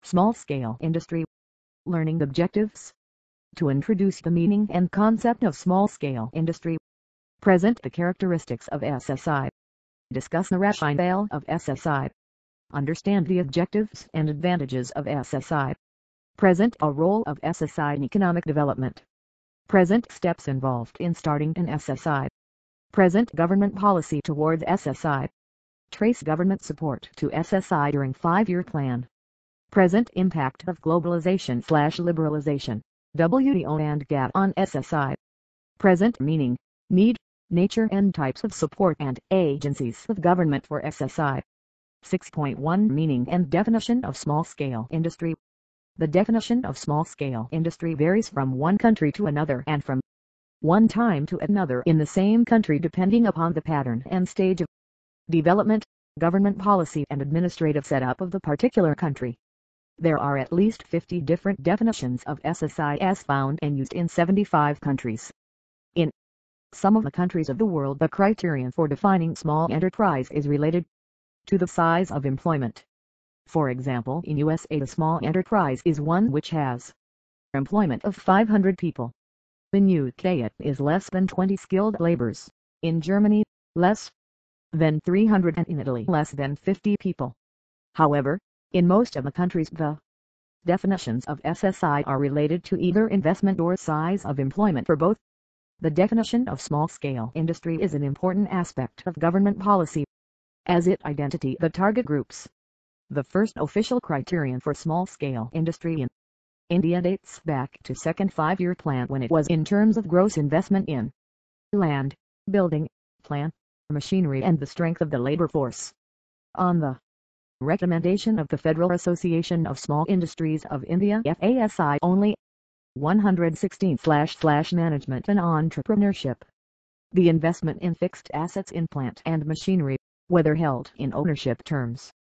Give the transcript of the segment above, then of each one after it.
Small-scale industry. Learning objectives. To introduce the meaning and concept of small-scale industry. Present the characteristics of SSI. Discuss the rationale of SSI. Understand the objectives and advantages of SSI. Present a role of SSI in economic development. Present steps involved in starting an SSI. Present government policy towards SSI. Trace government support to SSI during 5-year plan. Present impact of globalization/liberalization, WTO and GATT on SSI. Present meaning, need, nature and types of support and agencies of government for SSI. 6.1 Meaning and definition of small-scale industry. The definition of small-scale industry varies from one country to another and from one time to another in the same country depending upon the pattern and stage of development, government policy and administrative setup of the particular country. There are at least 50 different definitions of SSI as found and used in 75 countries. In some of the countries of the world, the criterion for defining small enterprise is related to the size of employment. For example, in USA, a small enterprise is one which has employment of 500 people. In UK, it is less than 20 skilled laborers. In Germany, less than 300, and in Italy, less than 50 people. However, in most of the countries, the definitions of SSI are related to either investment or size of employment for both. The definition of small-scale industry is an important aspect of government policy, as it identifies the target groups. The first official criterion for small-scale industry in India dates back to second 5-year plan when it was in terms of gross investment in land, building, plant, machinery and the strength of the labor force. On the recommendation of the Federal Association of Small Industries of India FASI only 116/Management and Entrepreneurship. The investment in fixed assets in plant and machinery, whether held in ownership terms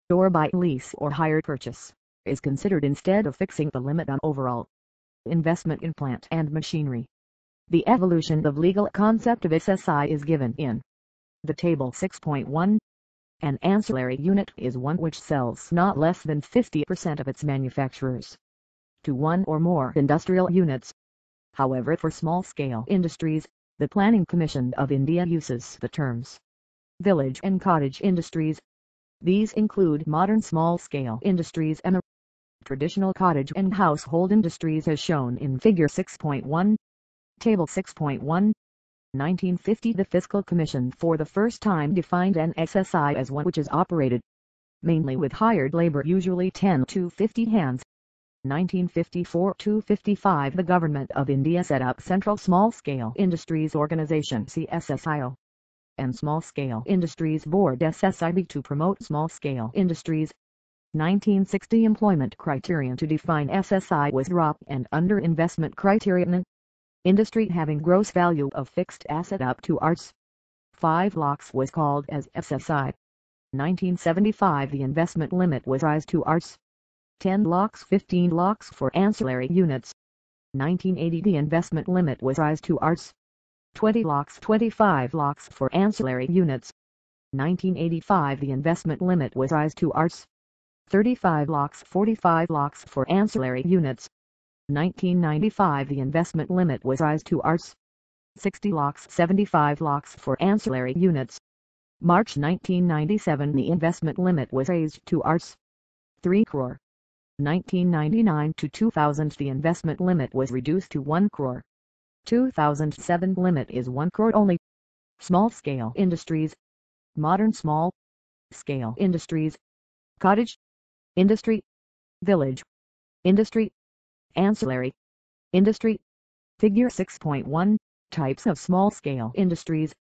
or by lease or hire purchase, is considered instead of fixing the limit on overall investment in plant and machinery. The evolution of legal concept of SSI is given in the table 6.1. An ancillary unit is one which sells not less than 50% of its manufacturers to one or more industrial units. However, for small-scale industries, the Planning Commission of India uses the terms village and cottage industries. These include modern small-scale industries and the traditional cottage and household industries as shown in Figure 6.1. Table 6.1. 1950 The Fiscal Commission for the first time defined an SSI as one which is operated mainly with hired labor, usually 10 to 50 hands. 1954-55 The Government of India set up Central Small-Scale Industries Organization CSSIO and Small-Scale Industries Board SSIB to promote small-scale industries. 1960 Employment criterion to define SSI was dropped and under investment criterion, industry having gross value of fixed asset up to Rs. 5 lakhs was called as SSI. 1975 The investment limit was raised to Rs. 10 lakhs 15 lakhs for ancillary units. 1980 The investment limit was raised to Rs. 20 lakhs 25 lakhs for ancillary units. 1985 The investment limit was raised to Rs. 35 lakhs 45 lakhs for ancillary units. 1995 The investment limit was raised to Rs. 60 lakhs 75 lakhs for ancillary units. March 1997 The investment limit was raised to Rs. 3 crore. 1999 to 2000 The investment limit was reduced to 1 crore. 2007 limit is 1 crore only. Small-scale industries. Modern small-scale industries. Cottage industry. Village industry. Ancillary industry. Figure 6.1. Types of small-scale industries.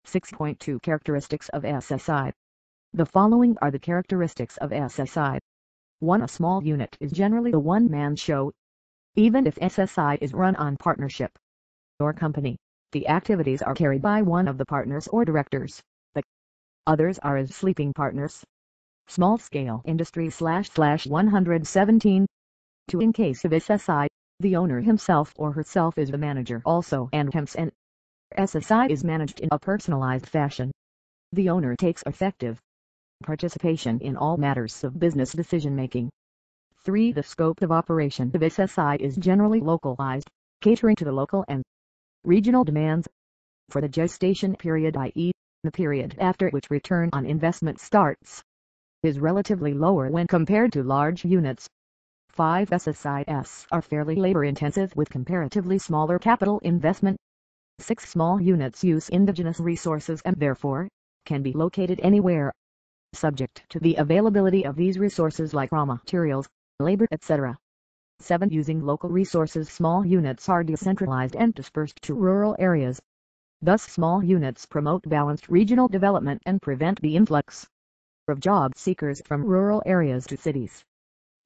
6.2 Characteristics of SSI. The following are the characteristics of SSI. 1. A small unit is generally a one-man show. Even if SSI is run on partnership or company, the activities are carried by one of the partners or directors. The others are as sleeping partners. Small-scale industry /117. 2. In case of SSI, the owner himself or herself is the manager also and hence an SSI is managed in a personalized fashion. The owner takes effective participation in all matters of business decision-making. 3. The scope of operation of SSI is generally localized, catering to the local and regional demands. For the gestation period, i.e., the period after which return on investment starts, is relatively lower when compared to large units. 5. SSIs are fairly labor-intensive with comparatively smaller capital investment. 6. Small units use indigenous resources and therefore can be located anywhere, subject to the availability of these resources like raw materials, labor, etc. 7. Using local resources, small units are decentralized and dispersed to rural areas. Thus small units promote balanced regional development and prevent the influx of job seekers from rural areas to cities.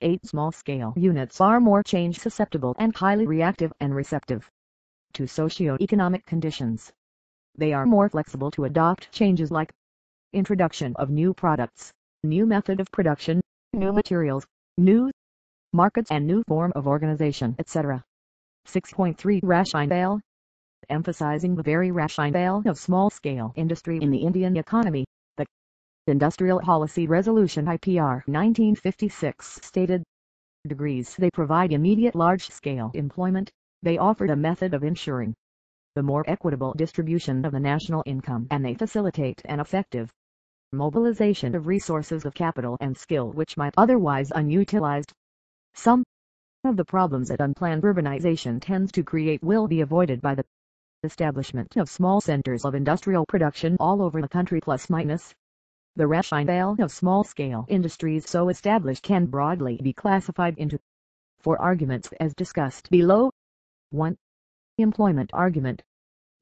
8. Small-scale units are more change-susceptible and highly reactive and receptive to socio-economic conditions. They are more flexible to adopt changes like introduction of new products, new method of production, new materials, new markets and new form of organization, etc. 6.3 Rationale. Emphasizing the very rationale of small-scale industry in the Indian economy, the Industrial Policy Resolution IPR 1956 stated, degrees they provide immediate large-scale employment, they offered a method of ensuring the more equitable distribution of the national income, and they facilitate an effective mobilization of resources of capital and skill which might otherwise unutilized. Some of the problems that unplanned urbanization tends to create will be avoided by the establishment of small centers of industrial production all over the country plus minus. The rationale of small-scale industries so established can broadly be classified into 4 arguments as discussed below. 1. Employment argument.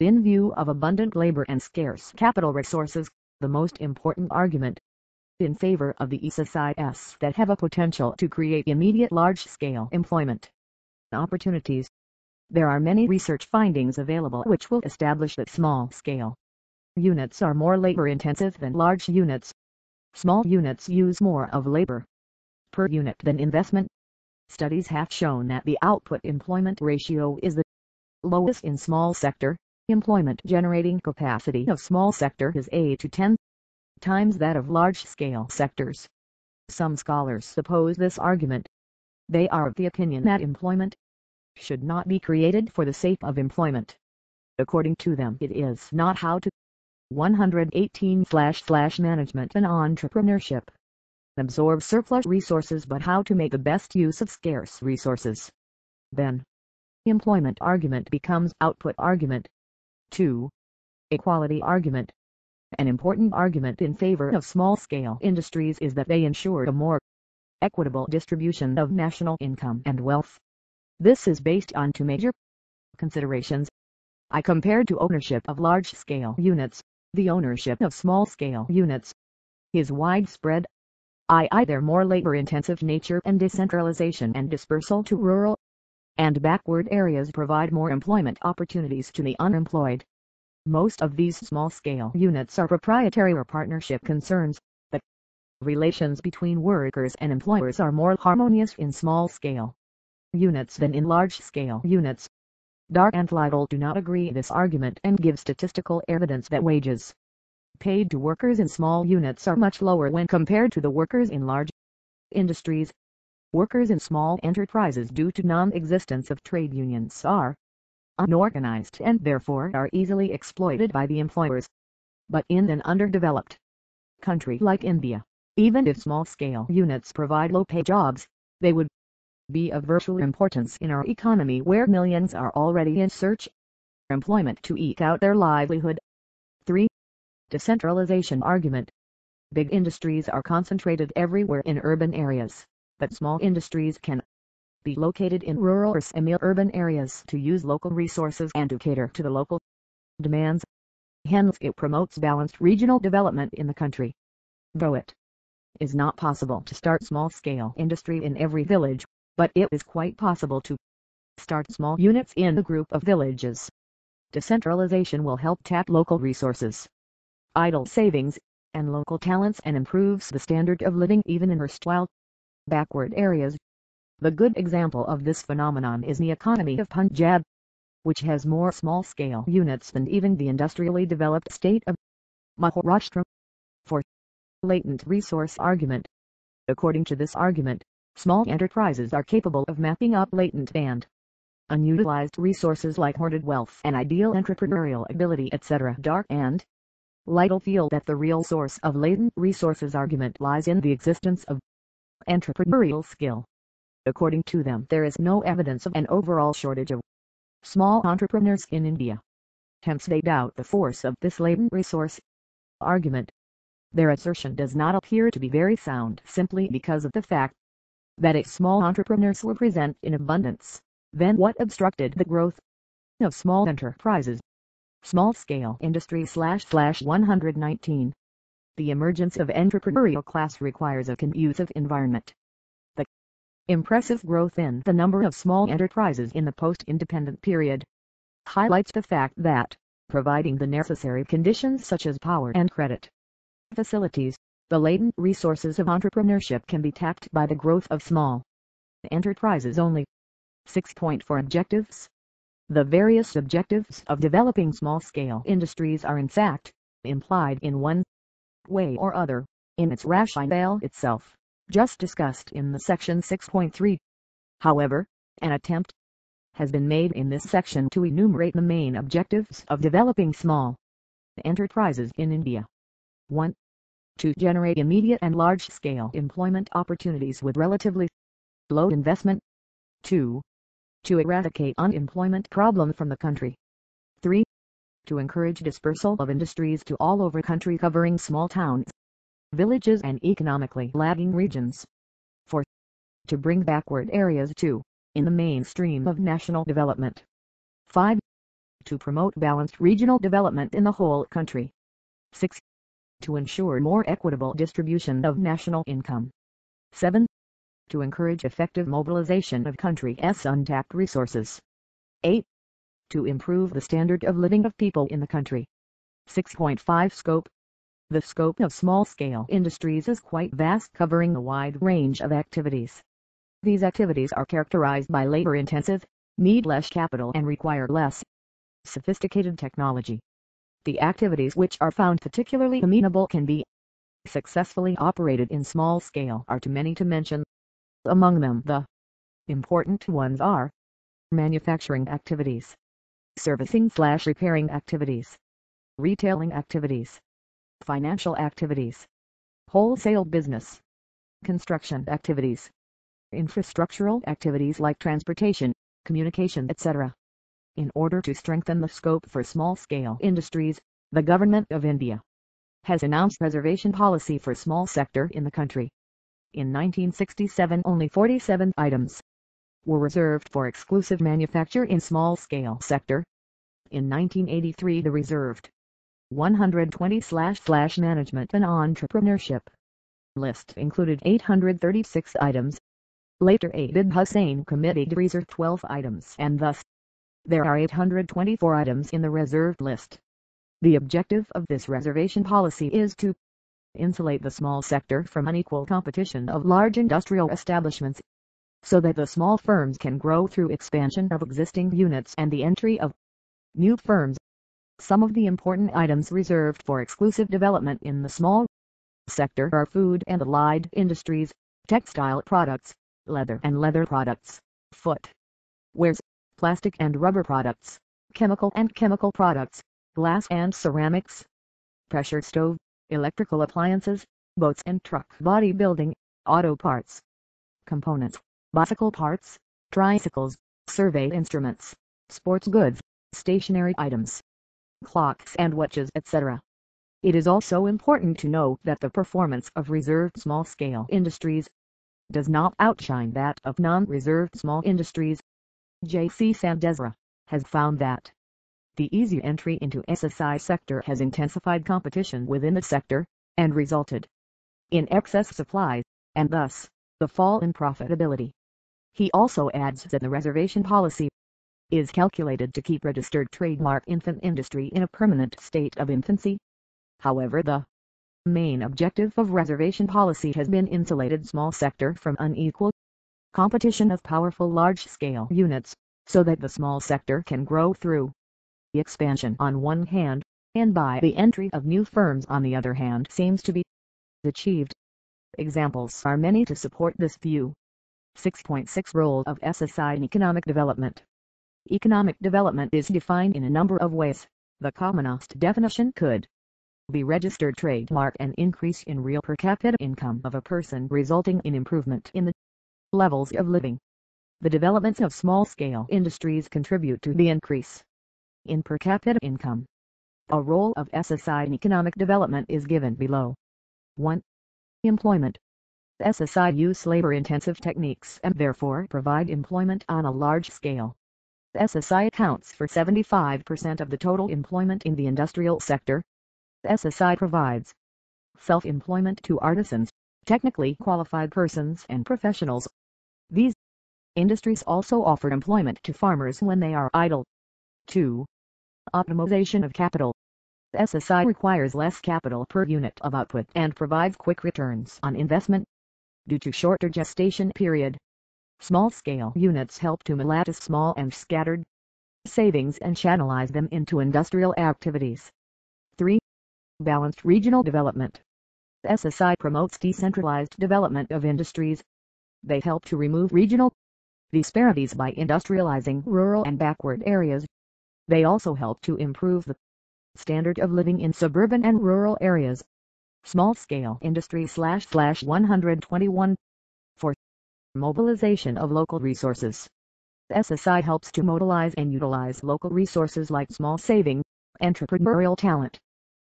In view of abundant labor and scarce capital resources, the most important argument in favor of the SSIs that have a potential to create immediate large-scale employment opportunities. There are many research findings available which will establish that small-scale units are more labor-intensive than large units. Small units use more of labor per unit than investment. Studies have shown that the output-employment ratio is the lowest in small sector. Employment generating capacity of small sector is 8 to 10 times that of large-scale sectors. Some scholars oppose this argument. They are of the opinion that employment should not be created for the sake of employment. According to them, it is not how to 118/management and entrepreneurship absorb surplus resources but how to make the best use of scarce resources. Then, employment argument becomes output argument. 2. Equality argument. An important argument in favor of small-scale industries is that they ensure a more equitable distribution of national income and wealth. This is based on 2 major considerations. Compared to ownership of large-scale units, the ownership of small-scale units is widespread. Their more labor-intensive nature and decentralization and dispersal to rural and backward areas provide more employment opportunities to the unemployed. Most of these small-scale units are proprietary or partnership concerns. The relations between workers and employers are more harmonious in small-scale units than in large-scale units. Dark and Liddell do not agree with this argument and give statistical evidence that wages paid to workers in small units are much lower when compared to the workers in large industries. Workers in small enterprises due to non-existence of trade unions are unorganized and therefore are easily exploited by the employers. But in an underdeveloped country like India, even if small-scale units provide low-pay jobs, they would be of virtual importance in our economy where millions are already in search of employment to eke out their livelihood. 3. Decentralization argument. Big industries are concentrated everywhere in urban areas, but small industries can be located in rural or semi-urban areas to use local resources and to cater to the local demands. Hence it promotes balanced regional development in the country. Though it is not possible to start small-scale industry in every village, but it is quite possible to start small units in a group of villages. Decentralization will help tap local resources, idle savings, and local talents and improves the standard of living even in erstwhile backward areas. The good example of this phenomenon is the economy of Punjab, which has more small-scale units than even the industrially developed state of Maharashtra. 4. Latent resource argument. According to this argument, Small enterprises are capable of mapping up latent and unutilized resources like hoarded wealth and ideal entrepreneurial ability, etc. Dark and Lytle feel that the real source of latent resources argument lies in the existence of entrepreneurial skill. According to them, there is no evidence of an overall shortage of small entrepreneurs in India. Hence they doubt the force of this latent resource argument. Their assertion does not appear to be very sound simply because of the fact that if small entrepreneurs were present in abundance, then what obstructed the growth of small enterprises? Small-scale industry / 119. The emergence of entrepreneurial class requires a conducive environment. The impressive growth in the number of small enterprises in the post-independent period highlights the fact that, providing the necessary conditions such as power and credit facilities, the latent resources of entrepreneurship can be tapped by the growth of small enterprises only. 6.4 Objectives. The various objectives of developing small-scale industries are in fact implied in one way or other in its rationale itself, just discussed in the section 6.3. However, an attempt has been made in this section to enumerate the main objectives of developing small enterprises in India. 1. To generate immediate and large-scale employment opportunities with relatively low investment. 2. To eradicate unemployment problem from the country. 3. To encourage dispersal of industries to all over country covering small towns, villages and economically lagging regions. 4. To bring backward areas in the mainstream of national development. 5. To promote balanced regional development in the whole country. 6. To ensure more equitable distribution of national income. 7. To encourage effective mobilization of country's untapped resources. 8. To improve the standard of living of people in the country. 6.5 Scope. The scope of small-scale industries is quite vast, covering a wide range of activities. These activities are characterized by labor-intensive, need less capital and require less sophisticated technology. The activities which are found particularly amenable can be successfully operated in small scale are too many to mention. Among them the important ones are manufacturing activities, servicing/repairing activities, retailing activities, financial activities, wholesale business, construction activities, infrastructural activities like transportation, communication, etc. In order to strengthen the scope for small-scale industries, the Government of India has announced reservation policy for small sector in the country. In 1967 only 47 items were reserved for exclusive manufacture in small-scale sector. In 1983 the reserved 120/management and entrepreneurship list included 836 items. Later Abid Hussain Committee reserved 12 items and thus there are 824 items in the reserved list. The objective of this reservation policy is to insulate the small sector from unequal competition of large industrial establishments, so that the small firms can grow through expansion of existing units and the entry of new firms. Some of the important items reserved for exclusive development in the small sector are food and allied industries, textile products, leather and leather products, footwear, plastic and rubber products, chemical and chemical products, glass and ceramics, pressure stove, electrical appliances, boats and truck bodybuilding, auto parts, components, bicycle parts, tricycles, survey instruments, sports goods, stationery items, clocks and watches, etc. It is also important to note that the performance of reserved small-scale industries does not outshine that of non-reserved small industries. J.C. Sandesra has found that the easy entry into SSI sector has intensified competition within the sector, and resulted in excess supply, and thus, the fall in profitability. He also adds that the reservation policy is calculated to keep registered trademark infant industry in a permanent state of infancy. However, the main objective of reservation policy has been insulated small sector from unequal competition of powerful large-scale units, so that the small sector can grow through expansion on one hand, and by the entry of new firms on the other hand seems to be achieved. Examples are many to support this view. 6.6 Role of SSI in economic development. Economic development is defined in a number of ways. The commonest definition could be registered trademark, an increase in real per capita income of a person resulting in improvement in the levels of living. The developments of small-scale industries contribute to the increase in per capita income. A role of SSI in economic development is given below. 1. Employment. SSI use labor-intensive techniques and therefore provide employment on a large scale. SSI accounts for 75% of the total employment in the industrial sector. SSI provides self-employment to artisans, technically qualified persons and professionals. These industries also offer employment to farmers when they are idle. 2. Optimization of capital. SSI requires less capital per unit of output and provides quick returns on investment. Due to shorter gestation period, small-scale units help to lattice small and scattered savings and channelize them into industrial activities. 3. Balanced regional development. SSI promotes decentralized development of industries. They help to remove regional disparities by industrializing rural and backward areas. They also help to improve the standard of living in suburban and rural areas. Small-scale industry /121. 4. Mobilization of local resources. SSI helps to mobilize and utilize local resources like small saving, entrepreneurial talent,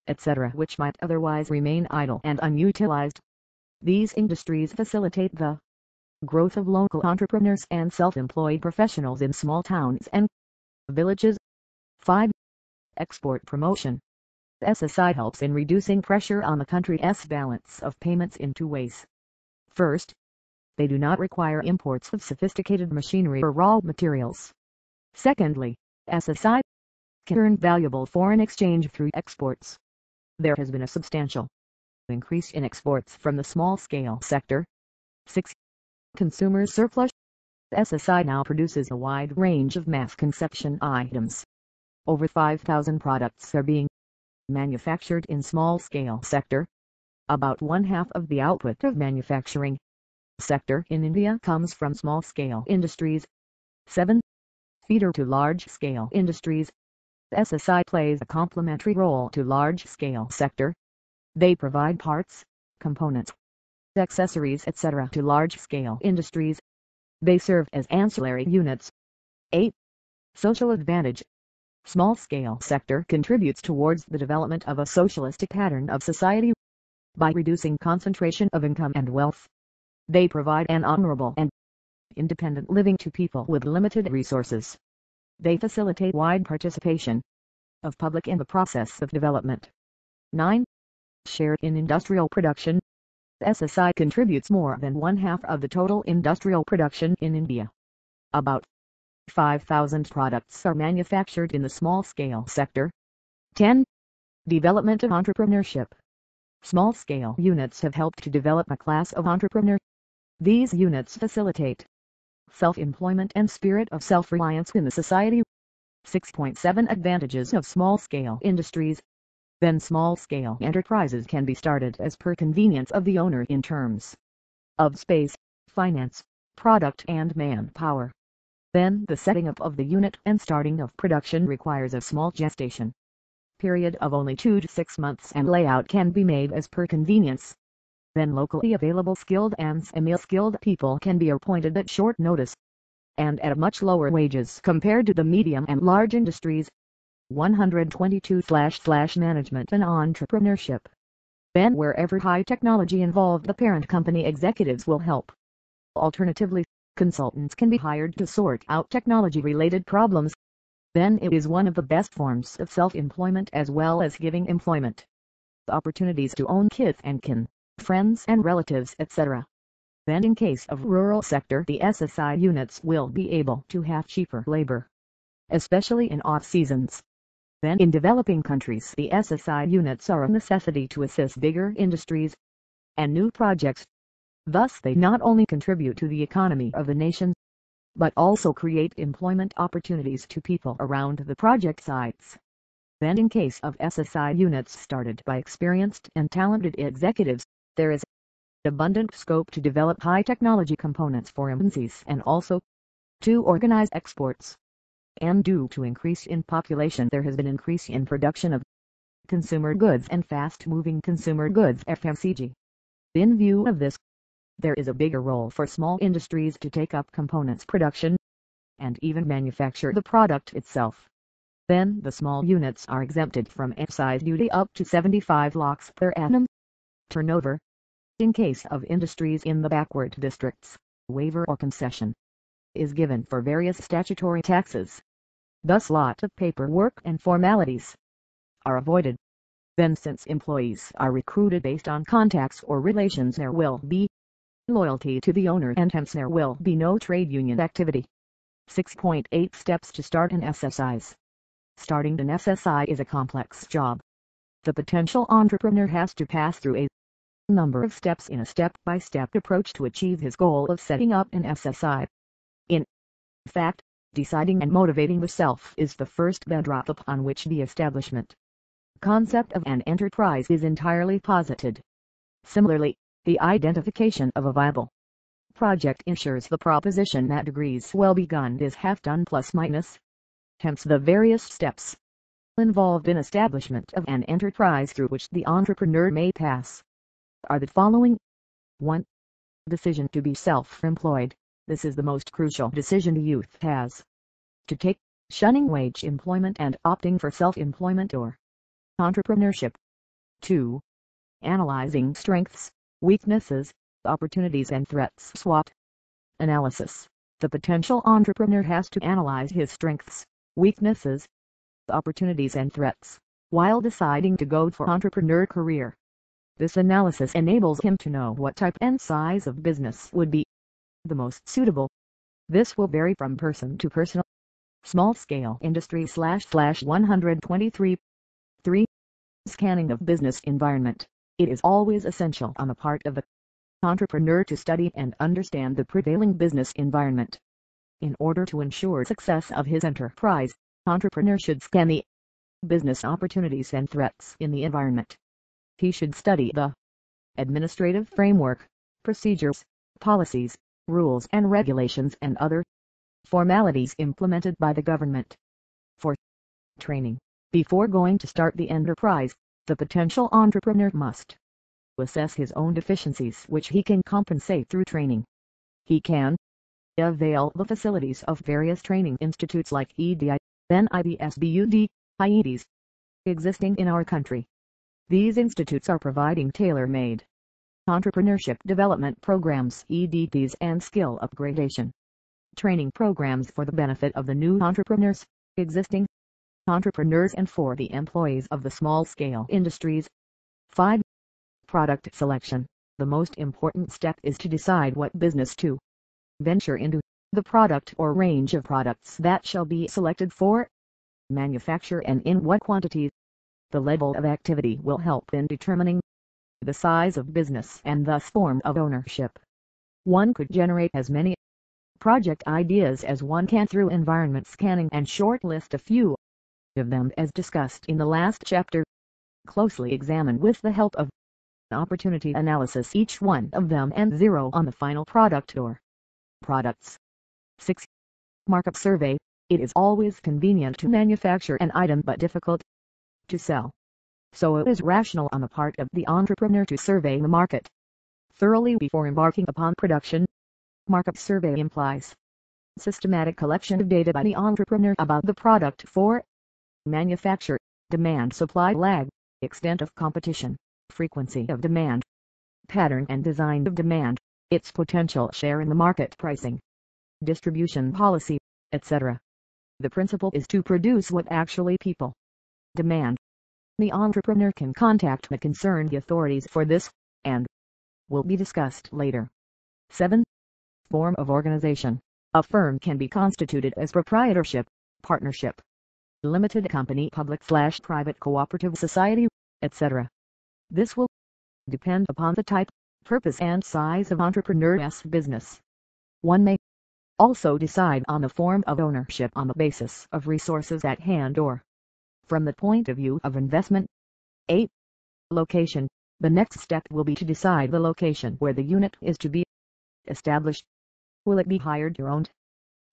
etc., which might otherwise remain idle and unutilized. These industries facilitate the growth of local entrepreneurs and self-employed professionals in small towns and villages. 5. Export promotion. SSI helps in reducing pressure on the country's balance of payments in two ways. First, they do not require imports of sophisticated machinery or raw materials. Secondly, SSI can earn valuable foreign exchange through exports. There has been a substantial increase in exports from the small-scale sector. 6. Consumer surplus. SSI now produces a wide range of mass consumption items. Over 5,000 products are being manufactured in small-scale sector. About one-half of the output of manufacturing sector in India comes from small-scale industries. 7. Feeder to large-scale industries. SSI plays a complementary role to large-scale sector. They provide parts, components, accessories, etc. to large-scale industries. They serve as ancillary units. 8. Social advantage. Small-scale sector contributes towards the development of a socialistic pattern of society by reducing concentration of income and wealth. They provide an honorable and independent living to people with limited resources. They facilitate wide participation of public in the process of development. 9. Share in industrial production. SSI contributes more than one-half of the total industrial production in India. About 5,000 products are manufactured in the small-scale sector. 10. Development of entrepreneurship. Small-scale units have helped to develop a class of entrepreneurs. These units facilitate self-employment and spirit of self-reliance in the society. 6.7 Advantages of small-scale industries. Then small-scale enterprises can be started as per convenience of the owner in terms of space, finance, product and manpower. Then the setting up of the unit and starting of production requires a small gestation period of only 2 to 6 months, and layout can be made as per convenience. Then locally available skilled and semi-skilled people can be appointed at short notice and at much lower wages compared to the medium and large industries. 122/Management and entrepreneurship. Then wherever high technology involved, the parent company executives will help. Alternatively, consultants can be hired to sort out technology-related problems. Then it is one of the best forms of self-employment as well as giving employment opportunities to own kith and kin, friends and relatives, etc. Then in case of rural sector, the SSI units will be able to have cheaper labor, especially in off-seasons. Then in developing countries, the SSI units are a necessity to assist bigger industries and new projects. Thus they not only contribute to the economy of the nation, but also create employment opportunities to people around the project sites. Then in case of SSI units started by experienced and talented executives, there is abundant scope to develop high-technology components for MNCs and also to organize exports. And due to increase in population, there has been increase in production of consumer goods and fast-moving consumer goods (FMCG). In view of this, there is a bigger role for small industries to take up components production and even manufacture the product itself. Then the small units are exempted from excise duty up to 75 lakhs per annum turnover. In case of industries in the backward districts, waiver or concession is given for various statutory taxes. Thus lot of paperwork and formalities are avoided. Then since employees are recruited based on contacts or relations, there will be loyalty to the owner and hence there will be no trade union activity. 6.8 Steps to start an SSIs. Starting an SSI is a complex job. The potential entrepreneur has to pass through a number of steps in a step-by-step approach to achieve his goal of setting up an SSI. In fact, deciding and motivating the self is the first bedrock upon which the establishment concept of an enterprise is entirely posited. Similarly, the identification of a viable project ensures the proposition that degrees well begun is half done plus minus. Hence the various steps involved in establishment of an enterprise through which the entrepreneur may pass are the following. 1. Decision to be self-employed. This is the most crucial decision the youth has to take, shunning wage employment and opting for self-employment or entrepreneurship. 2. Analyzing strengths, weaknesses, opportunities and threats. SWOT analysis. The potential entrepreneur has to analyze his strengths, weaknesses, opportunities and threats while deciding to go for entrepreneur career. This analysis enables him to know what type and size of business would be the most suitable. This will vary from person to person. Small-scale industry /123. 3. Scanning of business environment. It is always essential on the part of the entrepreneur to study and understand the prevailing business environment. In order to ensure success of his enterprise, entrepreneur should scan the business opportunities and threats in the environment. He should study the administrative framework, procedures, policies, rules and regulations and other formalities implemented by the government. For training. Before going to start the enterprise, the potential entrepreneur must assess his own deficiencies which he can compensate through training. He can avail the facilities of various training institutes like EDI, NIBS, BUD, IEDs, existing in our country. These institutes are providing tailor-made entrepreneurship development programs, EDPs, and skill upgradation training programs for the benefit of the new entrepreneurs, existing entrepreneurs and for the employees of the small-scale industries. 5. Product selection. The most important step is to decide what business to venture into, the product or range of products that shall be selected for manufacture and in what quantities. The level of activity will help in determining the size of business and thus form of ownership. One could generate as many project ideas as one can through environment scanning and shortlist a few of them as discussed in the last chapter. Closely examine with the help of opportunity analysis each one of them and zero on the final product or products. 6. Markup survey. It is always convenient to manufacture an item but difficult to sell. So it is rational on the part of the entrepreneur to survey the market thoroughly before embarking upon production. Markup survey implies systematic collection of data by the entrepreneur about the product for manufacture, demand-supply lag, extent of competition, frequency of demand, pattern and design of demand, its potential share in the market, pricing, distribution policy, etc. The principle is to produce what actually people demand. The entrepreneur can contact the concerned authorities for this, and will be discussed later. 7. Form of organization. A firm can be constituted as proprietorship, partnership, limited company, public/private cooperative society, etc. This will depend upon the type, purpose and size of entrepreneur's business. One may also decide on the form of ownership on the basis of resources at hand or from the point of view of investment. 8. Location. The next step will be to decide the location where the unit is to be established. Will it be hired or owned?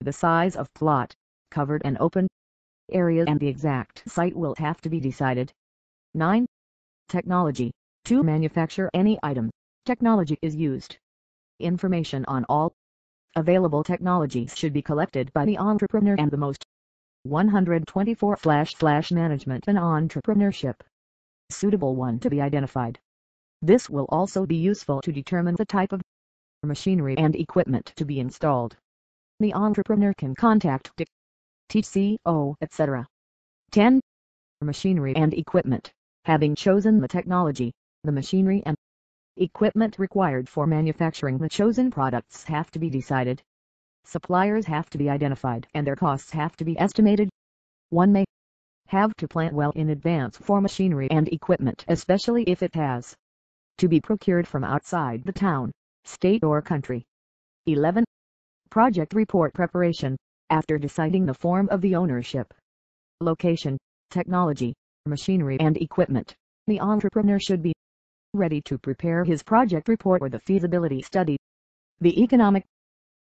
The size of plot, covered and open area and the exact site will have to be decided. 9. Technology. To manufacture any item, technology is used. Information on all available technologies should be collected by the entrepreneur and the most 124/Management and Entrepreneurship. Suitable one to be identified. This will also be useful to determine the type of machinery and equipment to be installed. The entrepreneur can contact DIC, TCO, etc. 10. Machinery and equipment. Having chosen the technology, the machinery and equipment required for manufacturing the chosen products have to be decided. Suppliers have to be identified and their costs have to be estimated. One may have to plan well in advance for machinery and equipment, especially if it has to be procured from outside the town, state or country. 11. Project report preparation. After deciding the form of the ownership, location, technology, machinery and equipment, the entrepreneur should be ready to prepare his project report or the feasibility study. The economic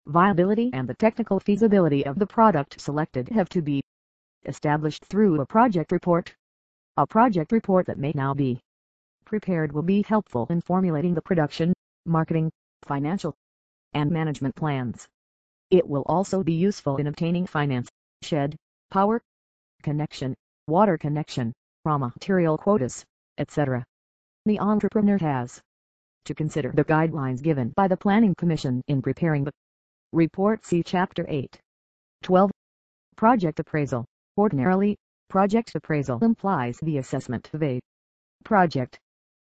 viability and the technical feasibility of the product selected have to be established through a project report. A project report that may now be prepared will be helpful in formulating the production, marketing, financial, and management plans. It will also be useful in obtaining finance, shed, power connection, water connection, raw material quotas, etc. The entrepreneur has to consider the guidelines given by the Planning Commission in preparing the report. See Chapter 8. 12. Project appraisal. Ordinarily, project appraisal implies the assessment of a project.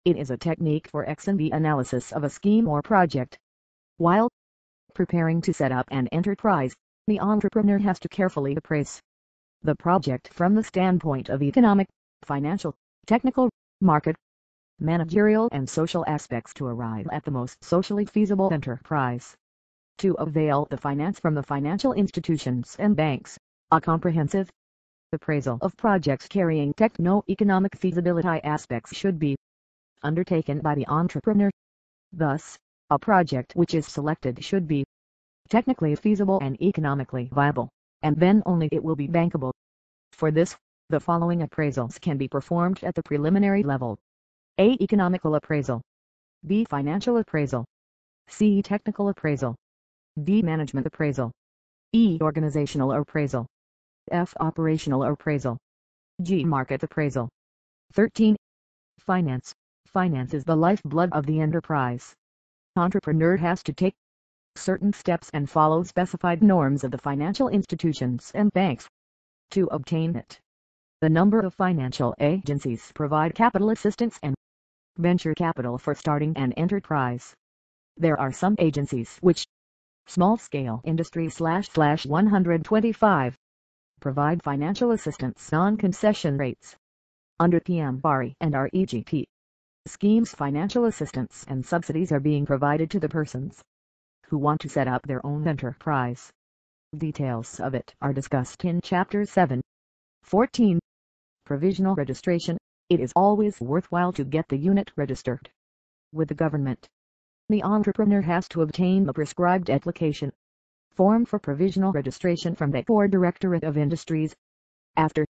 It is a technique for X&B analysis of a scheme or project. While preparing to set up an enterprise, the entrepreneur has to carefully appraise the project from the standpoint of economic, financial, technical, market, managerial and social aspects to arrive at the most socially feasible enterprise. To avail the finance from the financial institutions and banks, a comprehensive appraisal of projects carrying techno-economic feasibility aspects should be undertaken by the entrepreneur. Thus, a project which is selected should be technically feasible and economically viable, and then only it will be bankable. For this, the following appraisals can be performed at the preliminary level. A. Economical appraisal. B. Financial appraisal. C. Technical appraisal. D. Management appraisal. E. Organizational appraisal. F. Operational appraisal. G. Market appraisal. 13. Finance. Finance is the lifeblood of the enterprise. Entrepreneur has to take certain steps and follow specified norms of the financial institutions and banks to obtain it. The number of financial agencies provide capital assistance and venture capital for starting an enterprise. There are some agencies which small-scale industry /125 provide financial assistance on concession rates. Under PMRE and REGP schemes, financial assistance and subsidies are being provided to the persons who want to set up their own enterprise. Details of it are discussed in Chapter 7. 14. Provisional registration. It is always worthwhile to get the unit registered with the government. The entrepreneur has to obtain the prescribed application form for provisional registration from the Board Directorate of Industries. After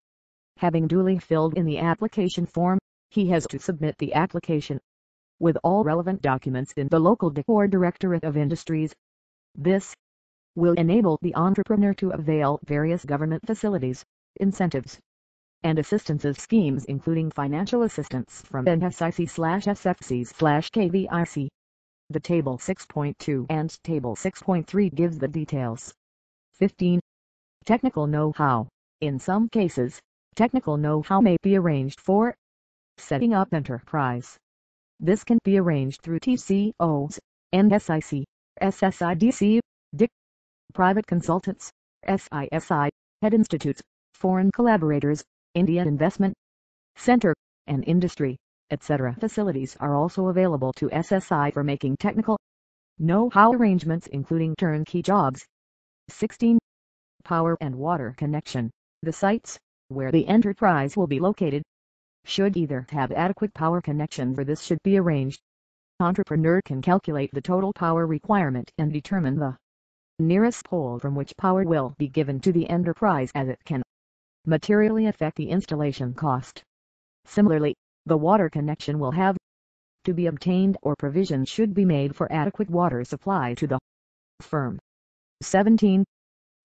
having duly filled in the application form, he has to submit the application with all relevant documents in the local Board Directorate of Industries. This will enable the entrepreneur to avail various government facilities, incentives, and assistances schemes including financial assistance from NSIC/SFC/KVIC. The Table 6.2 and Table 6.3 gives the details. 15. Technical know-how. In some cases, technical know-how may be arranged for setting up enterprise. This can be arranged through TCOs, NSIC, SSIDC, DIC, private consultants, SISI, head institutes, foreign collaborators, India Investment Center, and industry, etc. Facilities are also available to SSI for making technical know-how arrangements including turnkey jobs. 16. Power and water connection. The sites where the enterprise will be located should either have adequate power connections or this should be arranged. Entrepreneur can calculate the total power requirement and determine the nearest pole from which power will be given to the enterprise, as it can materially affect the installation cost. Similarly, the water connection will have to be obtained or provision should be made for adequate water supply to the firm. 17.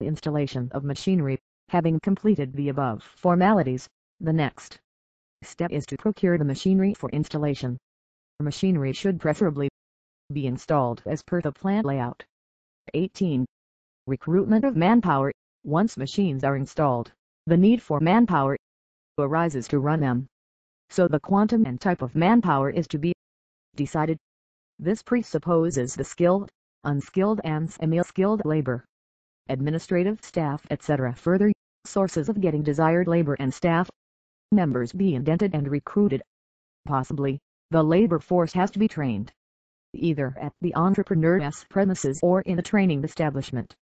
Installation of machinery. Having completed the above formalities, the next step is to procure the machinery for installation. Machinery should preferably be installed as per the plant layout. 18. Recruitment of manpower. Once machines are installed, the need for manpower arises to run them. So the quantum and type of manpower is to be decided. This presupposes the skilled, unskilled and semi-skilled labor, administrative staff, etc. Further, sources of getting desired labor and staff members be indented and recruited. Possibly, the labor force has to be trained, either at the entrepreneur's premises or in a training establishment.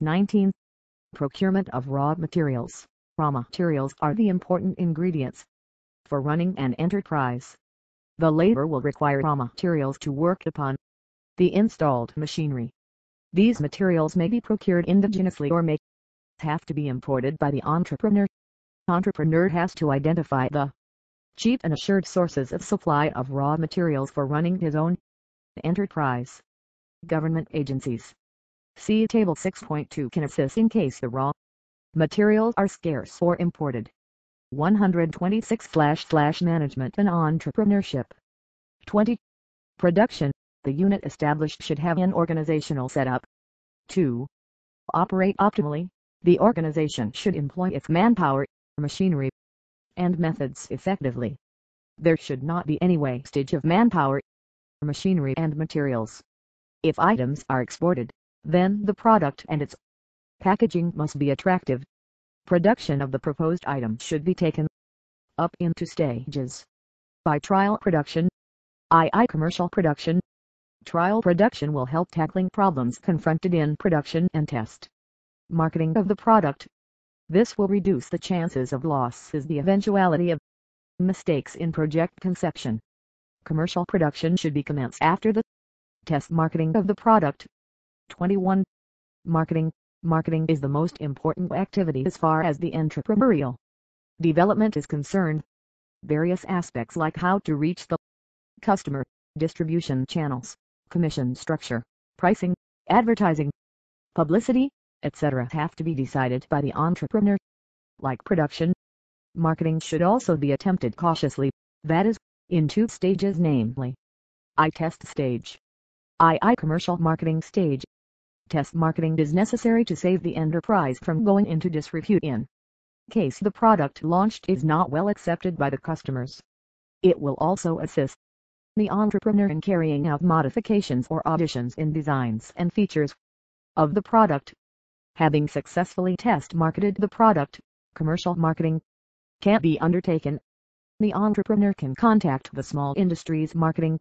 19. Procurement of raw materials. Raw materials are the important ingredients for running an enterprise. The labor will require raw materials to work upon the installed machinery. These materials may be procured indigenously or may have to be imported by the entrepreneur. Entrepreneur has to identify the cheap and assured sources of supply of raw materials for running his own enterprise. Government agencies, see Table 6.2, can assist in case the raw materials are scarce or imported. 126/Management and Entrepreneurship. 20. Production. The unit established should have an organizational setup. 2. Operate optimally. The organization should employ its manpower, machinery, and methods effectively. There should not be any wastage of manpower, machinery and materials. If items are exported, then the product and its packaging must be attractive. Production of the proposed item should be taken up into stages. By trial production, i.e. commercial production. Trial production will help tackling problems confronted in production and test marketing of the product. This will reduce the chances of losses, the eventuality of mistakes in project conception. Commercial production should be commenced after the test marketing of the product. 21. Marketing. Marketing is the most important activity as far as the entrepreneurial development is concerned. Various aspects like how to reach the customer, distribution channels, commission structure, pricing, advertising, publicity, etc. have to be decided by the entrepreneur. Like production, marketing should also be attempted cautiously, that is, in 2 stages, namely I test stage, I commercial marketing stage. Test marketing is necessary to save the enterprise from going into disrepute in case the product launched is not well accepted by the customers. It will also assist the entrepreneur in carrying out modifications or additions in designs and features of the product. Having successfully test marketed the product, commercial marketing can be undertaken. The entrepreneur can contact the Small Industries Marketing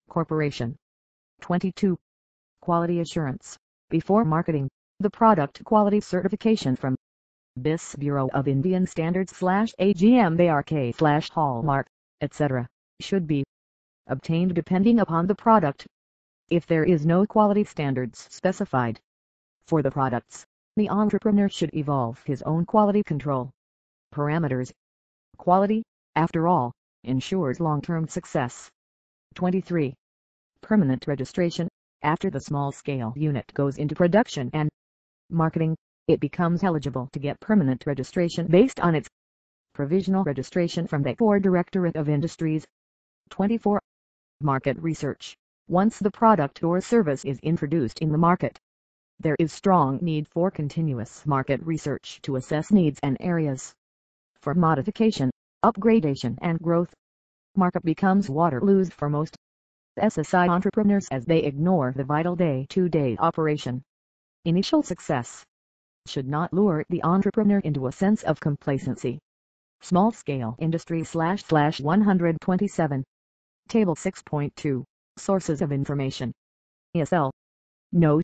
Corporation. 22. Quality assurance. Before marketing, the product quality certification from BIS Bureau of Indian Standards/AGMARK/Hallmark, etc. should be obtained depending upon the product. If there is no quality standards specified for the products, the entrepreneur should evolve his own quality control parameters. Quality, after all, ensures long-term success. 23. Permanent registration. After the small-scale unit goes into production and marketing, it becomes eligible to get permanent registration based on its provisional registration from the Directorate of Industries. 24. Market research. Once the product or service is introduced in the market, there is strong need for continuous market research to assess needs and areas for modification, upgradation and growth. Markup becomes Waterloos for most SSI entrepreneurs as they ignore the vital day-to-day operation. Initial success should not lure the entrepreneur into a sense of complacency. Small-scale industry/127. Table 6.2. Sources of information. ESL. Note.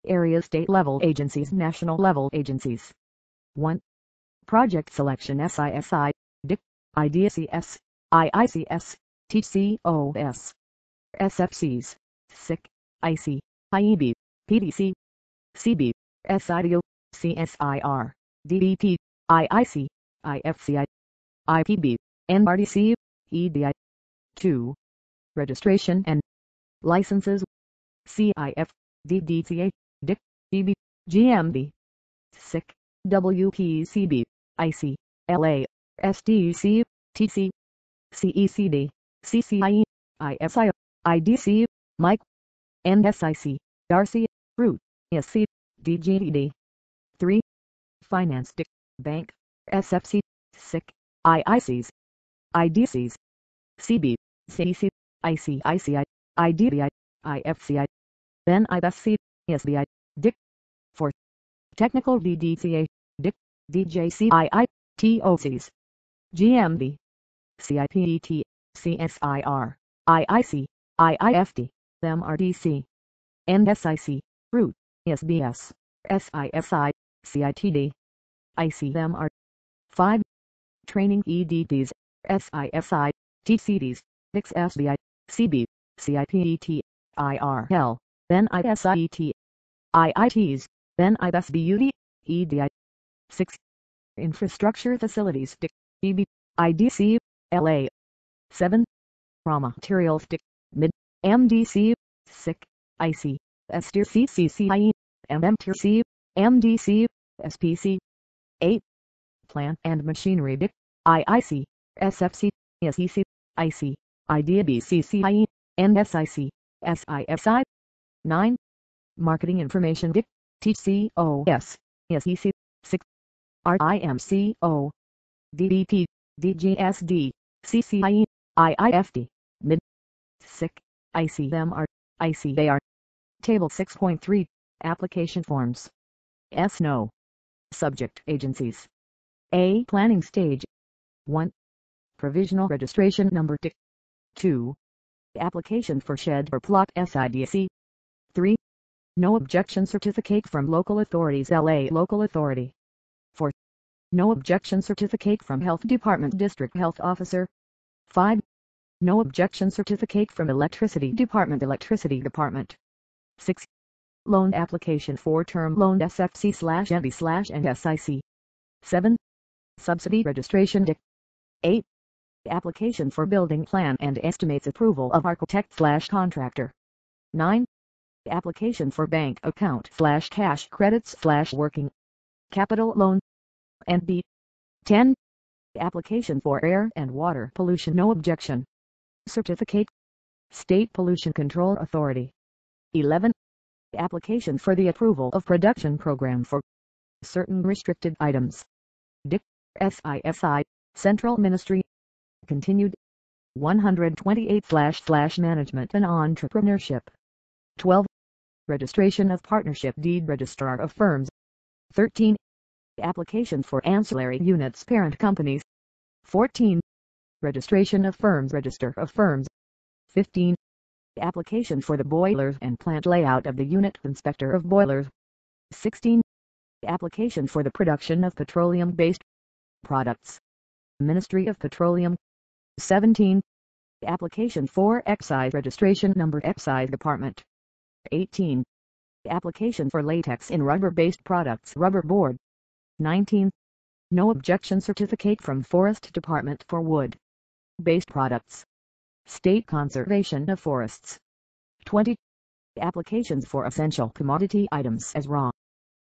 Area state-level agencies, national-level agencies. 1. Project selection SISI. DIC. IDCS, IICS, TCOS, SFCs, SIC, IC, IEB, PDC, CB, SIDO, CSIR, DBP, IIC, IFCI, IPB, NRDC, EDI. 2. Registration and licenses. CIF, DDCA, DIC, DB, GMB, SIC, WPCB, IC, LA, STC, TC, CECD, CCIE, ISI, IDC, MIC, NSIC, RC, ROOT, SC, DGDD. 3. Finance DIC, Bank, SFC, SIC, IICs, IDCs, CB, CEC, ICICI, IDBI, IFCI, NIBSC, SBI, DIC. 4. Technical DDCA, DIC, DJCII, TOCs, GMB, CIPET, CSIR, IIC, IIFT, MRDC, NSIC, ROOT, SBS, SISI, CITD, ICMR. 5. Training EDTs, SISI, TCDs, DICS SBI, CB, CIPET, IRL, NISIET, IITs, NIBSBUD, EDI. 6. Infrastructure Facilities DIC, EB, IDC, LA. 7. Raw Materials DIC, MID, MDC, SIC, IC, STIR CCCIE, MMTC, MDC, SPC. 8. Plant and Machinery DIC, IIC, SFC, SEC, IC, IDBCCIE, NSIC, SISI. 9. Marketing Information DIC, TCOS, SEC. 6. RIMCO, DBP, DGSD, CCIE, IIFD, MID, SIC, ICMR, ICAR. Table 6.3, Application Forms. No. Subject Agencies. A. Planning Stage. 1. Provisional Registration Number DIC. 2. Application for Shed or Plot SIDC. 3. No Objection Certificate from Local Authorities LA Local Authority. 4. No Objection Certificate from Health Department District Health Officer. 5. No Objection Certificate from Electricity Department Electricity Department. 6. Loan Application for Term Loan SFC/NB/NSIC. 7. Subsidy Registration DIC. 8. Application for Building Plan and Estimates Approval of Architect/Contractor. 9. Application for Bank Account/Cash Credits/Working Capital Loan. And B. 10. Application for Air and Water Pollution No Objection Certificate. State Pollution Control Authority. 11. Application for the approval of production program for certain restricted items. DIC, SISI, Central Ministry. Continued. 128/Management and Entrepreneurship. 12. Registration of Partnership Deed Registrar of Firms. 13. Application for Ancillary Units Parent Companies. 14. Registration of Firms Register of Firms. 15. Application for the Boilers and Plant Layout of the Unit Inspector of Boilers. 16. Application for the Production of Petroleum-Based Products. Ministry of Petroleum. 17. Application for Excise Registration Number Excise Department. 18. Application for Latex in Rubber-Based Products Rubber Board. 19. No Objection Certificate from Forest Department for Wood-Based Products. State Conservation of Forests. 20. Applications for Essential Commodity Items as Raw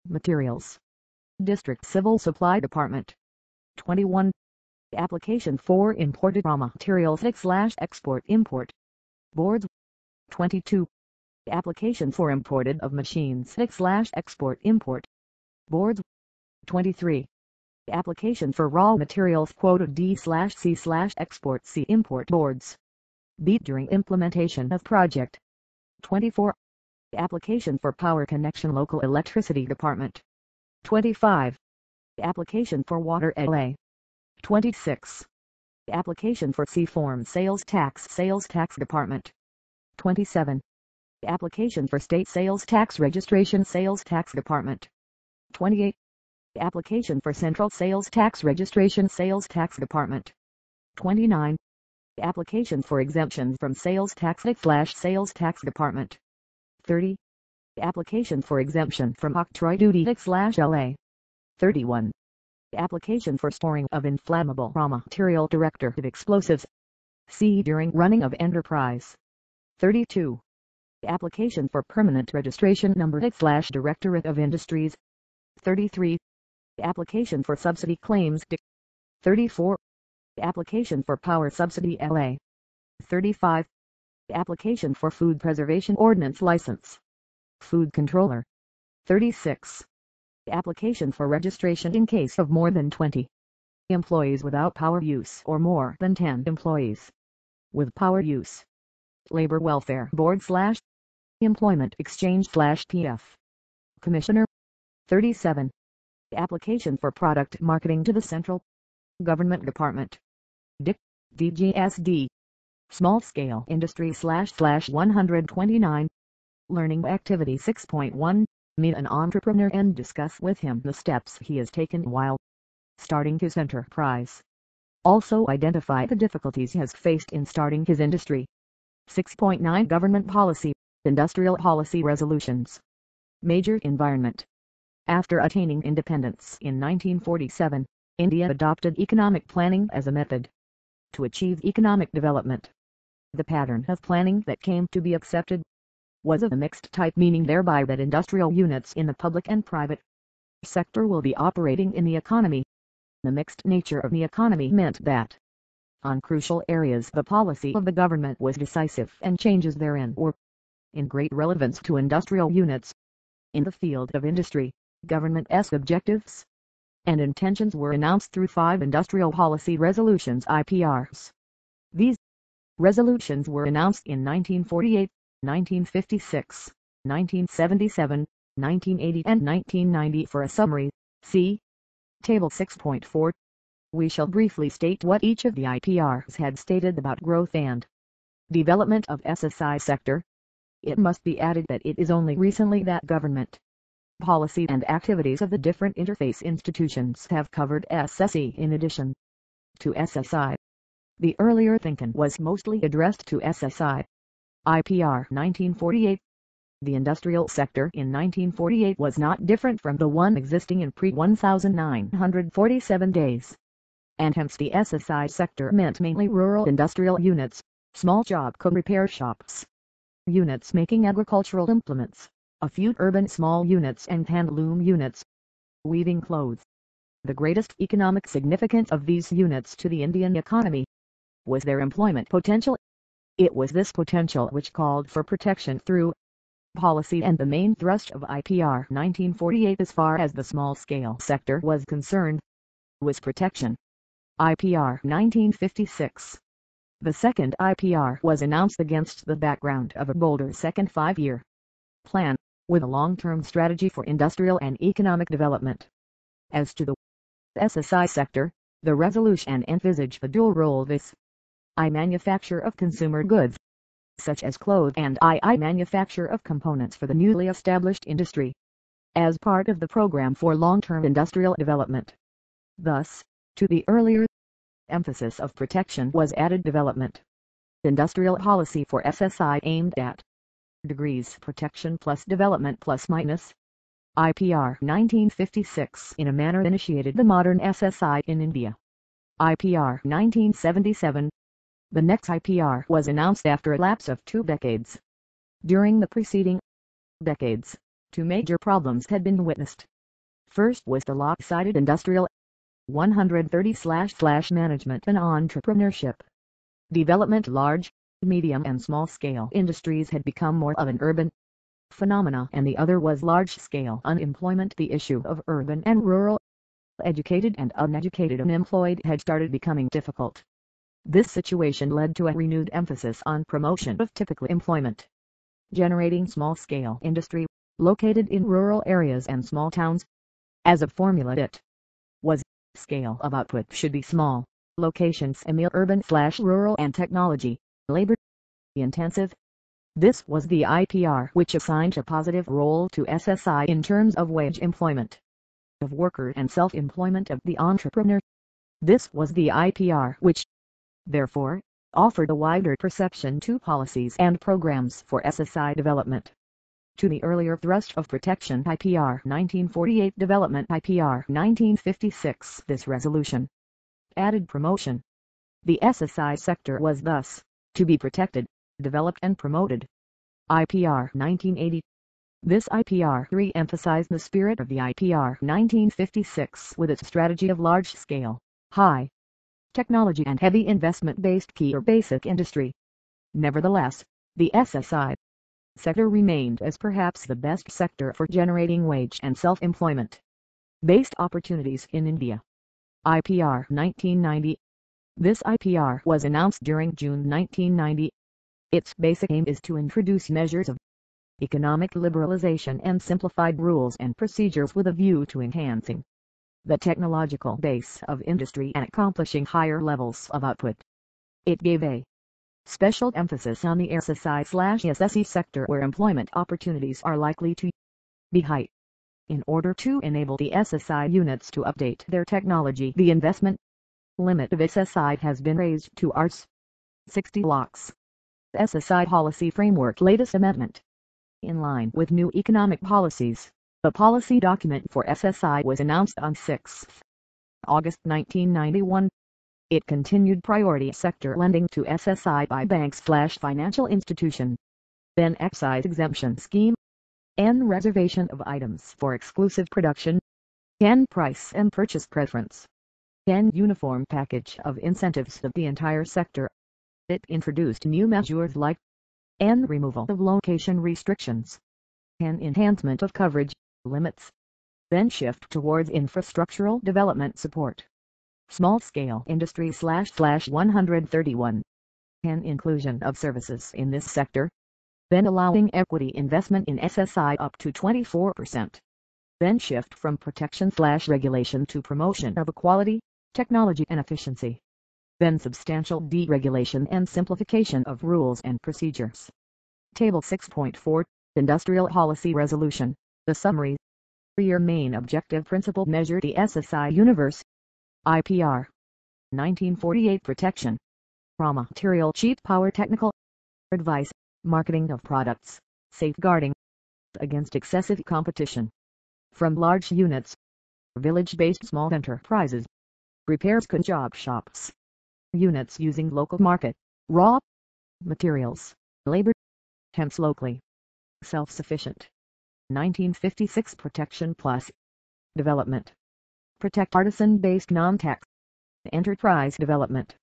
Materials. District Civil Supply Department. 21. Application for Imported Raw Materials /Export-Import Boards. 22. Application for Imported of Machines /Export-Import Boards. 23. Application for Raw Materials Quota D/C/Export-C Import Boards. B during implementation of project. 24. Application for Power Connection Local Electricity Department. 25. Application for Water LA. 26. Application for C-Form Sales Tax Department. 27. Application for State Sales Tax Registration Sales Tax Department. 28. Application for Central Sales Tax Registration Sales Tax Department. 29. Application for exemption from sales tax/sales tax department. 30. Application for exemption from octroi duty/LA. 31. Application for storing of inflammable raw material directive explosives. C. During running of enterprise. 32. Application for permanent registration number/Directorate of Industries. 33. Application for subsidy claims. 34. Application for power subsidy LA. 35. Application for food preservation ordinance license. Food controller. 36. Application for registration in case of more than 20 employees without power use or more than 10 employees with power use. Labor Welfare Board/Employment Exchange/PF Commissioner. 37. Application for product marketing to the Central Government Department. DIC, DGSD. Small Scale Industry/129. Learning Activity 6.1. Meet an entrepreneur and discuss with him the steps he has taken while starting his enterprise. Also identify the difficulties he has faced in starting his industry. 6.9 Government Policy, Industrial Policy Resolutions. Major Environment. After attaining independence in 1947, India adopted economic planning as a method to achieve economic development. The pattern of planning that came to be accepted was of a mixed type, meaning thereby that industrial units in the public and private sector will be operating in the economy. The mixed nature of the economy meant that on crucial areas the policy of the government was decisive and changes therein were in great relevance to industrial units. In the field of industry, government's objectives and intentions were announced through 5 industrial policy resolutions (IPRs). These resolutions were announced in 1948, 1956, 1977, 1980 and 1990. For a summary, see Table 6.4. We shall briefly state what each of the IPRs had stated about growth and development of SSI sector. It must be added that it is only recently that government policy and activities of the different interface institutions have covered SSE in addition to SSI. The earlier thinking was mostly addressed to SSI. IPR 1948. The industrial sector in 1948 was not different from the one existing in pre-1947 days, and hence the SSI sector meant mainly rural industrial units, small job co-repair shops, units making agricultural implements, a few urban small units and handloom units, weaving clothes. The greatest economic significance of these units to the Indian economy was their employment potential. It was this potential which called for protection through policy, and the main thrust of IPR 1948 as far as the small-scale sector was concerned was protection. IPR 1956. The second IPR was announced against the background of a bolder second 5-year plan, with a long-term strategy for industrial and economic development. As to the SSI sector, the resolution envisaged the dual role this I manufacture of consumer goods, such as clothes, and I manufacture of components for the newly established industry, as part of the program for long-term industrial development. Thus, to the earlier emphasis of protection was added development. Industrial policy for SSI aimed at degrees protection plus development plus minus. IPR 1956 in a manner initiated the modern SSI in India. IPR 1977. The next IPR was announced after a lapse of 2 decades. During the preceding decades, 2 major problems had been witnessed. First was the lopsided industrial 130/management and entrepreneurship development. Large, medium and small-scale industries had become more of an urban phenomena, and the other was large-scale unemployment. The issue of urban and rural, educated and uneducated unemployed had started becoming difficult. This situation led to a renewed emphasis on promotion of typical employment, generating small-scale industry, located in rural areas and small towns. As a formula, it was, scale of output should be small, locations urban/rural, and technology, labor-intensive. This was the IPR which assigned a positive role to SSI in terms of wage employment of worker and self-employment of the entrepreneur. This was the IPR which therefore, offered a wider perception to policies and programs for SSI development. To the earlier thrust of protection IPR 1948 development IPR 1956 this resolution added promotion. The SSI sector was thus to be protected, developed and promoted. IPR 1980. This IPR re-emphasized the spirit of the IPR 1956 with its strategy of large-scale, high technology and heavy investment-based key or basic industry. Nevertheless, the SSI sector remained as perhaps the best sector for generating wage and self-employment based opportunities in India. IPR 1990. This IPR was announced during June 1990. Its basic aim is to introduce measures of economic liberalization and simplified rules and procedures with a view to enhancing the technological base of industry and accomplishing higher levels of output. It gave a special emphasis on the SSI/SSE sector where employment opportunities are likely to be high. In order to enable the SSI units to update their technology, the investment limit of SSI has been raised to Rs. 60 lakhs. SSI Policy Framework latest amendment. In line with new economic policies, a policy document for SSI was announced on 6 August 1991. It continued priority sector lending to SSI by banks/financial institution, then excise exemption scheme, and reservation of items for exclusive production, and price and purchase preference, and uniform package of incentives of the entire sector. It introduced new measures like and removal of location restrictions, and enhancement of coverage limits, then shift towards infrastructural development support, small-scale industry/131, and inclusion of services in this sector, then allowing equity investment in SSI up to 24%, then shift from protection/regulation to promotion of equality, technology and efficiency, then substantial deregulation and simplification of rules and procedures. Table 6.4, Industrial Policy Resolution, the summary. Your main objective principle measure the SSI universe. IPR 1948 Protection. Raw material cheap power technical advice, marketing of products, safeguarding against excessive competition from large units, village-based small enterprises, repairs job shops, units using local market, raw materials, labor, hence locally self-sufficient. 1956 Protection Plus Development. Protect artisan-based non-tax enterprise development.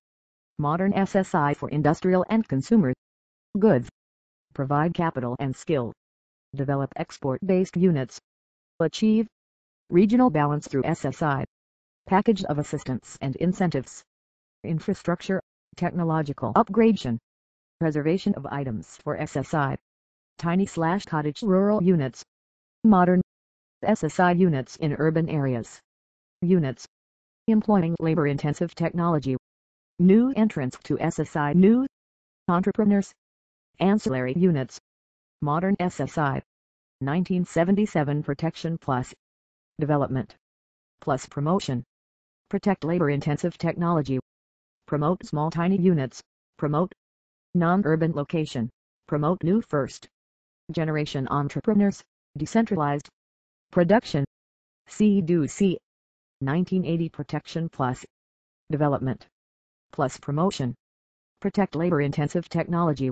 Modern SSI for industrial and consumer goods. Provide capital and skill. Develop export-based units. Achieve regional balance through SSI. Package of assistance and incentives. Infrastructure, technological upgradation. Preservation of items for SSI. Tiny/cottage rural units. Modern SSI units in urban areas. Units employing labor-intensive technology. New entrants to SSI. New entrepreneurs. Ancillary units. Modern SSI. 1977 Protection Plus Development Plus Promotion. Protect labor-intensive technology. Promote small tiny units. Promote non-urban location. Promote new first generation entrepreneurs. Decentralized production. C2C 1980 Protection Plus Development Plus Promotion. Protect labor-intensive technology.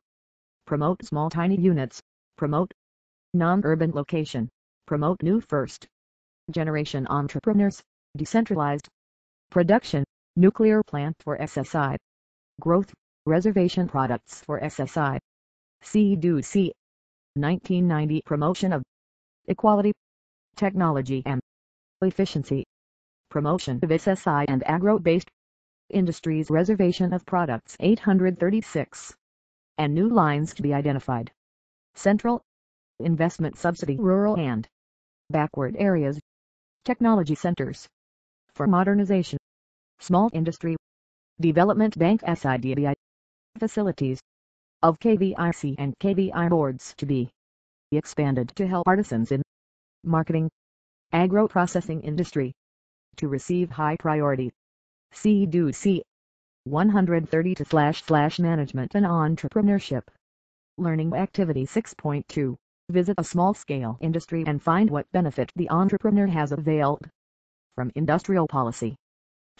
Promote small tiny units. Promote non-urban location. Promote new first generation entrepreneurs. Decentralized production. Nuclear plant for SSI. Growth reservation products for SSI. C2C 1990 Promotion of equality, technology and efficiency. Promotion of SSI and agro-based industries. Reservation of products 836. And new lines to be identified. Central investment subsidy. Rural and backward areas. Technology centers for modernization. Small industry development bank SIDBI. Facilities of KVIC and KVI boards to be expanded to help artisans in marketing, agro-processing industry to receive high priority. C2C 132/Management and Entrepreneurship. Learning Activity 6.2. Visit a small-scale industry and find what benefit the entrepreneur has availed from industrial policy.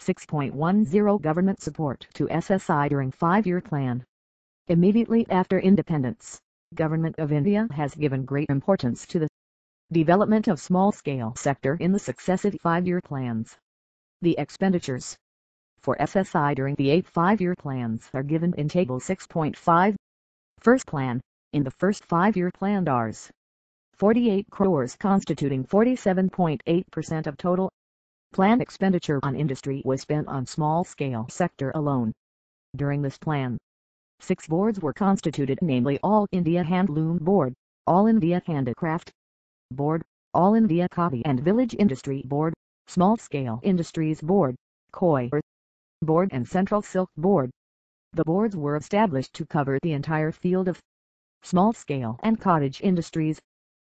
6.10 Government support to SSI during 5-year plan. Immediately after independence, Government of India has given great importance to the development of small-scale sector in the successive 5-year plans. The expenditures for SSI during the 8 5-year plans are given in Table 6.5. First plan. In the first 5-year plan Rs. 48 crores constituting 47.8% of total plan expenditure on industry was spent on small-scale sector alone. During this plan, 6 boards were constituted, namely All India Handloom Board, All India Handicraft Board, All India Coffee and Village Industry Board, Small Scale Industries Board, Coir Board and Central Silk Board. The boards were established to cover the entire field of small-scale and cottage industries.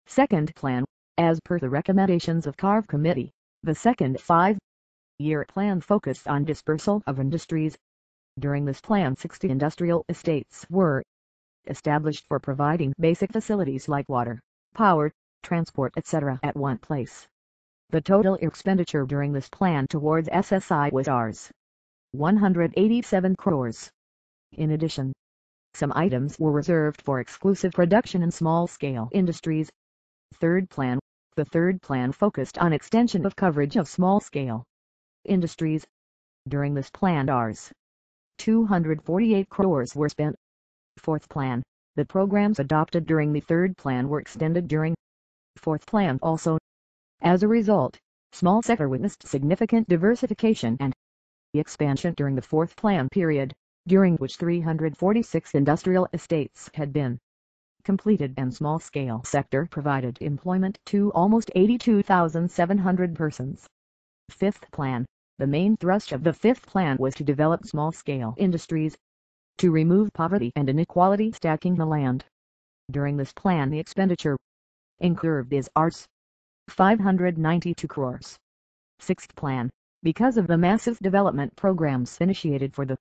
Second plan. As per the recommendations of Carve Committee, the second 5-year plan focused on dispersal of industries. During this plan 60 industrial estates were established for providing basic facilities like water, power, transport etc. at one place. The total expenditure during this plan towards SSI was Rs. 187 crores. In addition, some items were reserved for exclusive production in small-scale industries. Third plan. The third plan focused on extension of coverage of small-scale industries. During this plan Rs. 248 crores were spent. Fourth plan. The programs adopted during the third plan were extended during fourth plan also. As a result, small sector witnessed significant diversification and expansion during the fourth plan period, during which 346 industrial estates had been completed and small-scale sector provided employment to almost 82,700 persons. Fifth plan. The main thrust of the fifth plan was to develop small-scale industries, to remove poverty and inequality stacking the land. During this plan the expenditure incurred is Rs. 592 crores. Sixth plan. Because of the massive development programs initiated for the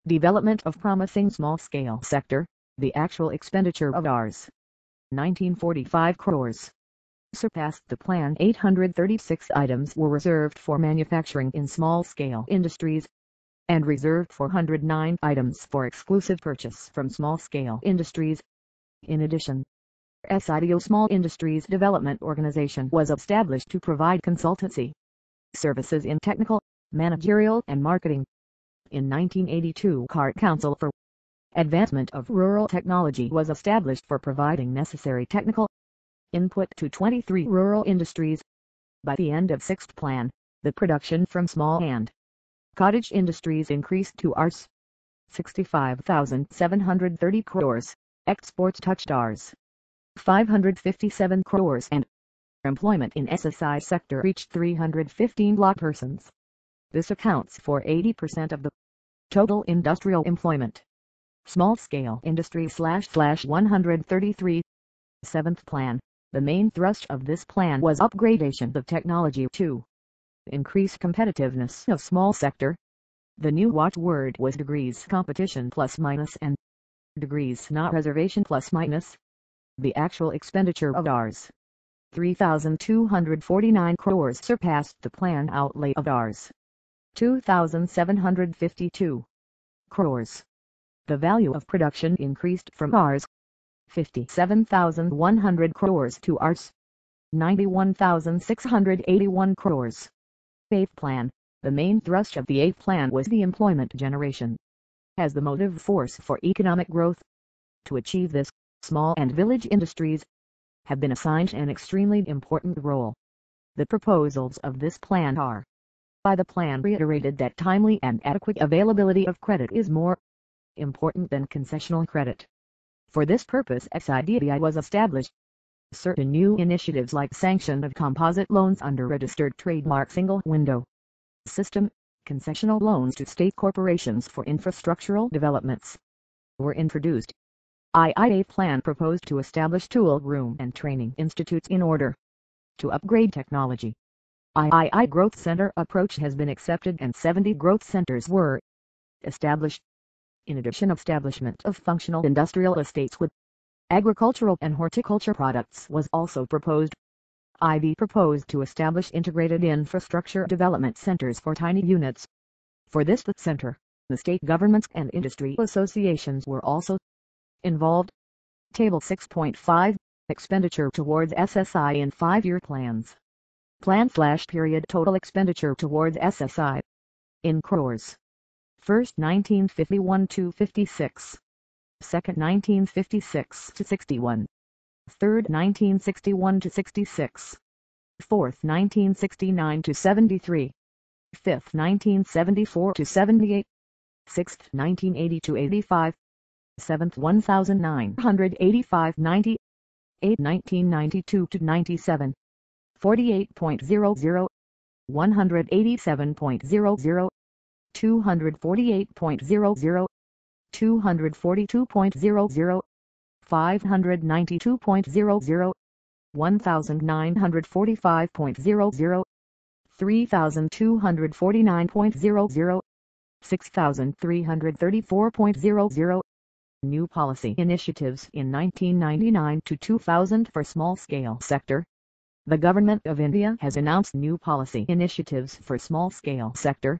development of promising small-scale sector, the actual expenditure of Rs. 1945 crores surpassed the plan. 836 items were reserved for manufacturing in small-scale industries, and reserved 409 items for exclusive purchase from small-scale industries. In addition, SIDO Small Industries Development Organization was established to provide consultancy services in technical, managerial and marketing. In 1982 CART Council for Advancement of Rural Technology was established for providing necessary technical input to 23 rural industries. By the end of sixth plan, the production from small and cottage industries increased to Rs. 65,730 crores, exports touched Rs. 557 crores and employment in SSI sector reached 315 lakh persons. This accounts for 80% of the total industrial employment. Small-scale industry /133. Seventh plan. The main thrust of this plan was upgradation of technology to increase competitiveness of small sector. The new watchword was degrees competition plus minus and degrees not reservation plus minus. The actual expenditure of Rs. 3,249 crores surpassed the plan outlay of Rs. 2,752 crores. The value of production increased from Rs. 57,100 crores to Rs. 91,681 crores. Eighth plan. The main thrust of the eighth plan was the employment generation as the motive force for economic growth. To achieve this, small and village industries have been assigned an extremely important role. The proposals of this plan are: by the plan reiterated that timely and adequate availability of credit is more important than concessional credit. For this purpose SIDBI was established. Certain new initiatives like sanction of composite loans under registered trademark single window system, concessional loans to state corporations for infrastructural developments were introduced. IIA plan proposed to establish tool room and training institutes in order to upgrade technology. III Growth Center approach has been accepted and 70 growth centers were established. In addition, establishment of functional industrial estates with agricultural and horticulture products was also proposed. IV proposed to establish integrated infrastructure development centers for tiny units. For this center, the state governments and industry associations were also involved. Table 6.5 Expenditure towards SSI in 5-year plans. Plan/period total expenditure towards SSI in crores. First 1951 to 56. Second 1956 to 61. Third 1961 to 66. Fourth 1969 to 73. Fifth 1974 to 78. Sixth 1980 to 85. Seventh 1985-90. Eighth 1992 to 97. 48.00. 187.00. 248.00. 242.00. 592.00. 1945.00. 3249.00. 6334.00. New policy initiatives in 1999 to 2000 for small-scale sector. The Government of India has announced new policy initiatives for small-scale sector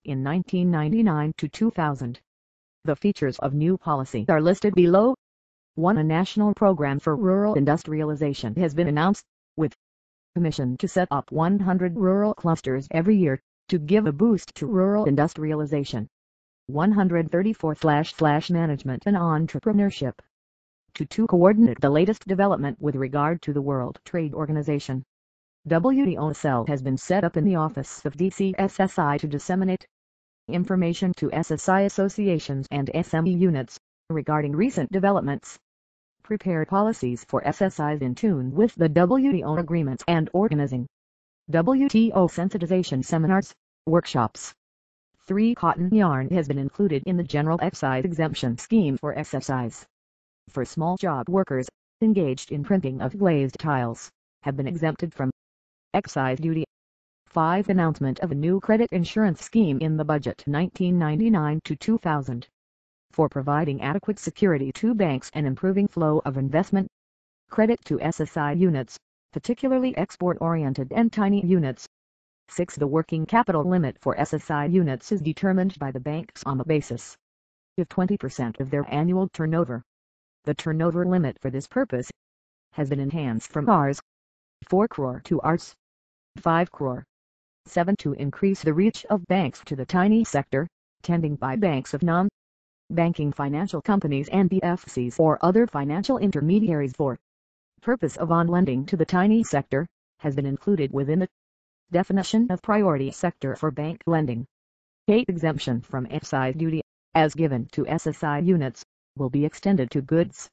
in 1999 to 2000. The features of new policy are listed below. 1. A national program for rural industrialization has been announced, with a mission to set up 100 rural clusters every year, to give a boost to rural industrialization. 134/Management and Entrepreneurship. To coordinate the latest development with regard to the World Trade Organization. WTO cell has been set up in the office of DCSSI to disseminate information to SSI associations and SME units regarding recent developments. Prepare policies for SSIs in tune with the WTO agreements and organizing WTO sensitization seminars, workshops. 3. Cotton yarn has been included in the general excise exemption scheme for SSIs. For small job workers engaged in printing of glazed tiles, have been exempted from excise duty. 5. Announcement of a new credit insurance scheme in the budget 1999 to 2000. For providing adequate security to banks and improving flow of investment. Credit to SSI units, particularly export-oriented and tiny units. 6. The working capital limit for SSI units is determined by the banks on the basis of 20% of their annual turnover. The turnover limit for this purpose has been enhanced from Rs. 4 crore to Rs. 5 crore. 7. To increase the reach of banks to the tiny sector, tending by banks of non-banking financial companies and BFCs or other financial intermediaries for purpose of on-lending to the tiny sector, has been included within the definition of priority sector for bank lending. 8. Exemption from excise duty, as given to SSI units, will be extended to goods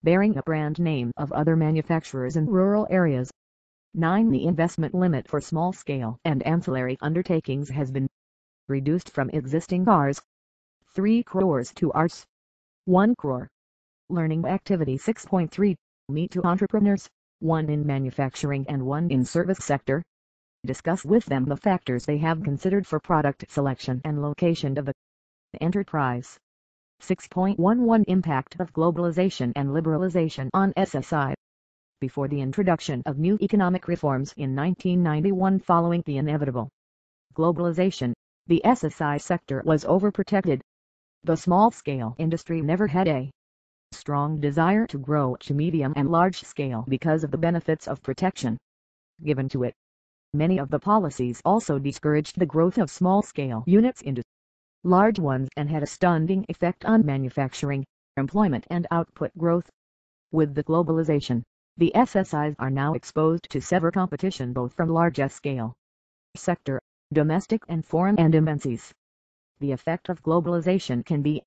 bearing a brand name of other manufacturers in rural areas. 9. The investment limit for small-scale and ancillary undertakings has been reduced from existing Rs. 3 crores to Rs. 1 crore. Learning activity 6.3 Meet 2 entrepreneurs, 1 in manufacturing and 1 in service sector. Discuss with them the factors they have considered for product selection and location of the enterprise. 6.11 Impact of globalization and liberalization on SSI. Before the introduction of new economic reforms in 1991 following the inevitable globalization, the SSI sector was overprotected. The small-scale industry never had a strong desire to grow to medium and large scale because of the benefits of protection given to it. Many of the policies also discouraged the growth of small-scale units into large ones and had a stunting effect on manufacturing, employment and output growth. With the globalization, the SSIs are now exposed to severe competition both from large-scale sector, domestic and foreign and MNCs. The effect of globalization can be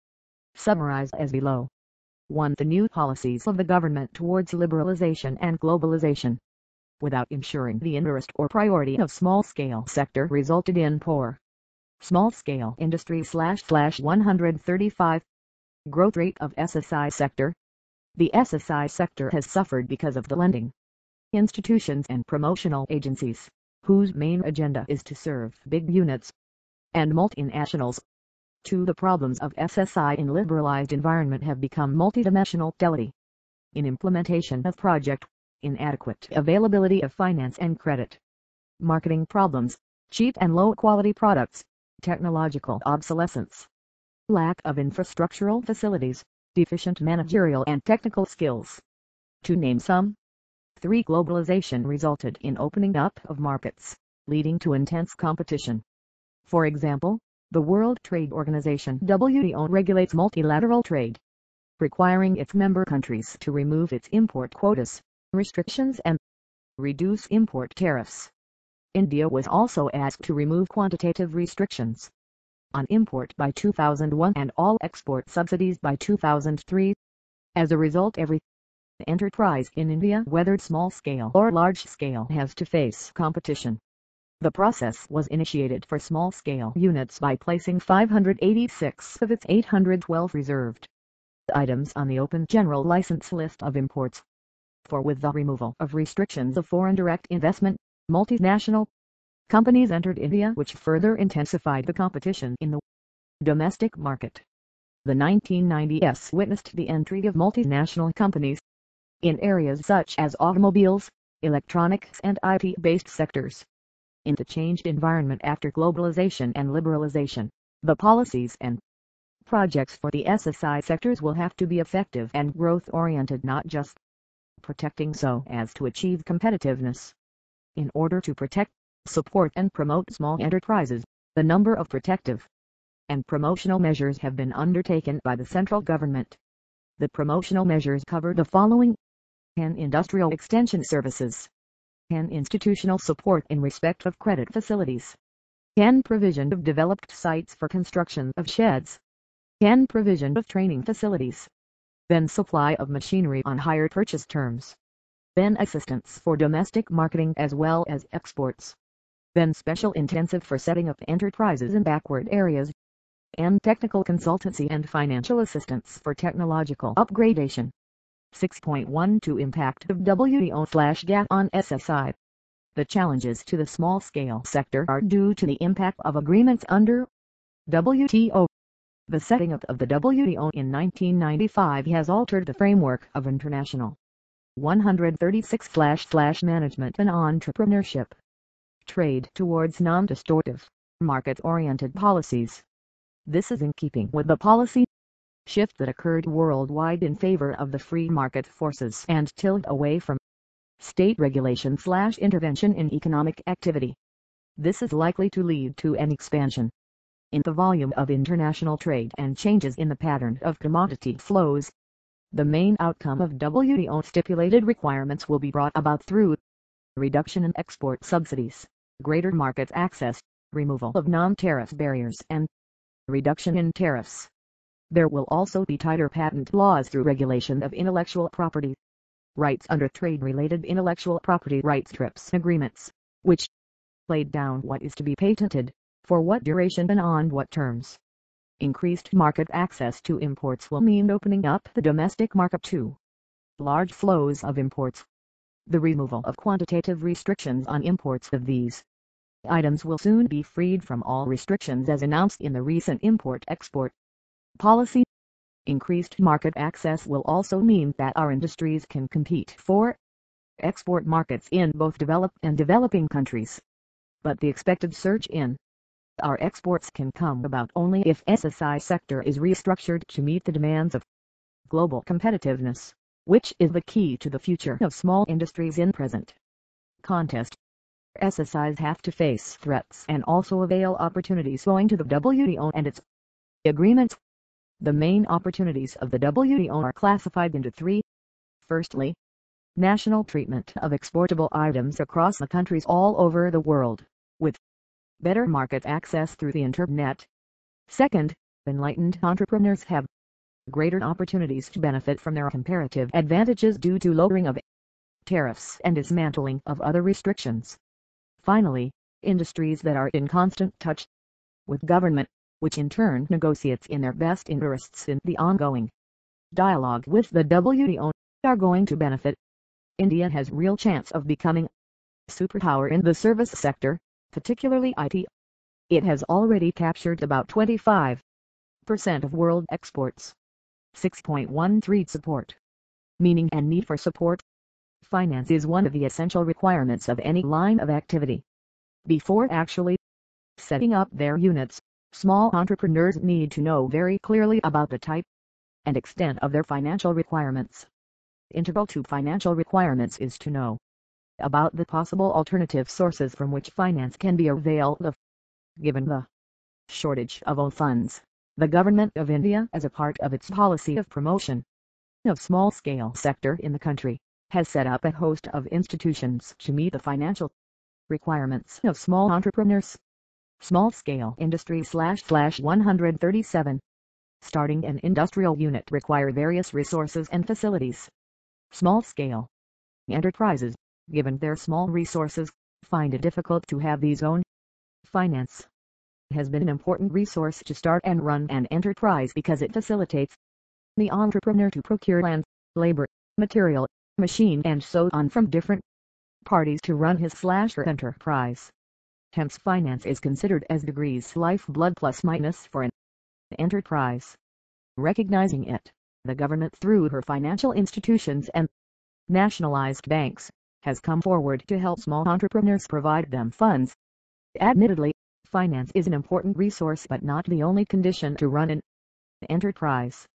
summarized as below. 1. The new policies of the government towards liberalization and globalization, without ensuring the interest or priority of small-scale sector, resulted in poor small-scale industry /135 growth rate of SSI sector. The SSI sector has suffered because of the lending institutions and promotional agencies, whose main agenda is to serve big units and multinationals. 2. The problems of SSI in liberalized environment have become multidimensional. In implementation of project, inadequate availability of finance and credit, marketing problems, cheap and low-quality products, technological obsolescence, lack of infrastructural facilities, deficient managerial and technical skills, to name some. 3. Globalization resulted in opening up of markets, leading to intense competition. For example, the World Trade Organization (WTO) regulates multilateral trade, requiring its member countries to remove its import quotas, restrictions and reduce import tariffs. India was also asked to remove quantitative restrictions on import by 2001 and all export subsidies by 2003. As a result, every enterprise in India, whether small-scale or large-scale, has to face competition. The process was initiated for small-scale units by placing 586 of its 812 reserved items on the open general license list of imports. For with the removal of restrictions of foreign direct investment, multinational companies entered India, which further intensified the competition in the domestic market. The 1990s witnessed the entry of multinational companies in areas such as automobiles, electronics and IT-based sectors. In the changed environment after globalization and liberalization, the policies and projects for the SSI sectors will have to be effective and growth-oriented, not just protecting so as to achieve competitiveness. In order to protect, support and promote small enterprises, the number of protective and promotional measures have been undertaken by the central government. The promotional measures cover the following: 10. Industrial extension services. 10. Institutional support in respect of credit facilities. 10. Provision of developed sites for construction of sheds. 10. Provision of training facilities. Then supply of machinery on hire purchase terms. Then assistance for domestic marketing as well as exports. Then special intensive for setting up enterprises in backward areas. And technical consultancy and financial assistance for technological upgradation. 6.12 Impact of WTO/GATT on SSI. The challenges to the small-scale sector are due to the impact of agreements under WTO. The setting up of the WTO in 1995 has altered the framework of international 136/management and entrepreneurship trade towards non-distortive, market-oriented policies. This is in keeping with the policy shift that occurred worldwide in favor of the free market forces and tilt away from state regulation/intervention in economic activity. This is likely to lead to an expansion in the volume of international trade and changes in the pattern of commodity flows. The main outcome of WTO stipulated requirements will be brought about through reduction in export subsidies, greater market access, removal of non-tariff barriers and reduction in tariffs. There will also be tighter patent laws through regulation of intellectual property rights under trade-related intellectual property rights TRIPS agreements, which laid down what is to be patented, for what duration and on what terms. Increased market access to imports will mean opening up the domestic market to large flows of imports. The removal of quantitative restrictions on imports of these items will soon be freed from all restrictions as announced in the recent import-export policy. Increased market access will also mean that our industries can compete for export markets in both developed and developing countries. But the expected surge in our exports can come about only if SSI sector is restructured to meet the demands of global competitiveness, which is the key to the future of small industries in present contest. SSIs have to face threats and also avail opportunities owing to the WTO and its agreements. The main opportunities of the WTO are classified into three. Firstly, national treatment of exportable items across the countries all over the world, with better market access through the internet. Second, enlightened entrepreneurs have greater opportunities to benefit from their comparative advantages due to lowering of tariffs and dismantling of other restrictions. Finally, industries that are in constant touch with government, which in turn negotiates in their best interests in the ongoing dialogue with the WTO, are going to benefit. India has real chance of becoming a superpower in the service sector, particularly IT. It has already captured about 25 6% of world exports. 6.13 Support. Meaning and need for support. Finance is one of the essential requirements of any line of activity. Before actually setting up their units, small entrepreneurs need to know very clearly about the type and extent of their financial requirements. Integral to financial requirements is to know about the possible alternative sources from which finance can be availed of. Given the shortage of own funds, the Government of India, as a part of its policy of promotion of small-scale sector in the country, has set up a host of institutions to meet the financial requirements of small entrepreneurs. Small-scale industry /137. Starting an industrial unit require various resources and facilities. Small-scale enterprises, given their small resources, find it difficult to have these own. Finance has been an important resource to start and run an enterprise because it facilitates the entrepreneur to procure land, labor, material, machine and so on from different parties to run his/her enterprise. Hence finance is considered as degrees lifeblood plus minus for an enterprise. Recognizing it, the government through her financial institutions and nationalized banks has come forward to help small entrepreneurs provide them funds. Admittedly, finance is an important resource but not the only condition to run an enterprise.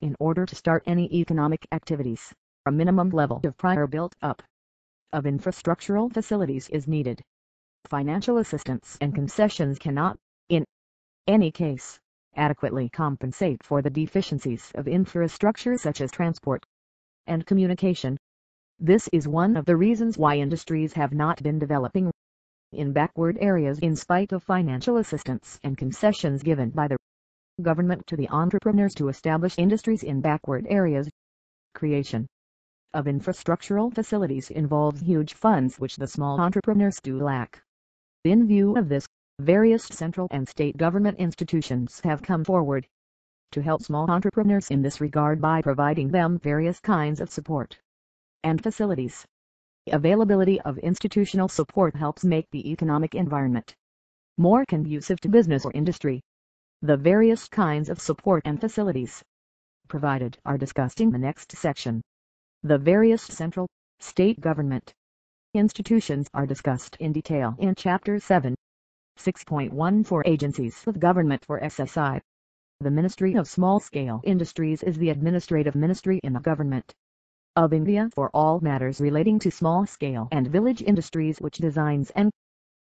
In order to start any economic activities, a minimum level of prior built-up of infrastructural facilities is needed. Financial assistance and concessions cannot, in any case, adequately compensate for the deficiencies of infrastructure such as transport and communication. This is one of the reasons why industries have not been developing in backward areas in spite of financial assistance and concessions given by the government to the entrepreneurs to establish industries in backward areas. Creation of infrastructural facilities involves huge funds which the small entrepreneurs do lack. In view of this, various central and state government institutions have come forward to help small entrepreneurs in this regard by providing them various kinds of support and facilities. Availability of institutional support helps make the economic environment more conducive to business or industry. The various kinds of support and facilities provided are discussed in the next section. The various central, state government institutions are discussed in detail in Chapter 7. 6.14 Agencies of Government for SSI. The Ministry of Small-Scale Industries is the administrative ministry in the Government of India for all matters relating to small-scale and village industries, which designs and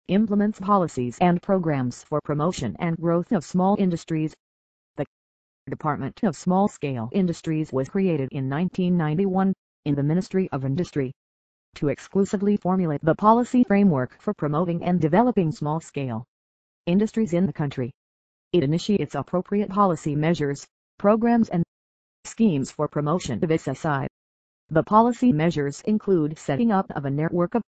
implements policies and programs for promotion and growth of small industries. The Department of Small-Scale Industries was created in 1991 in the Ministry of Industry to exclusively formulate the policy framework for promoting and developing small-scale industries in the country. It initiates appropriate policy measures, programs and schemes for promotion of SSI. The policy measures include setting up of a network of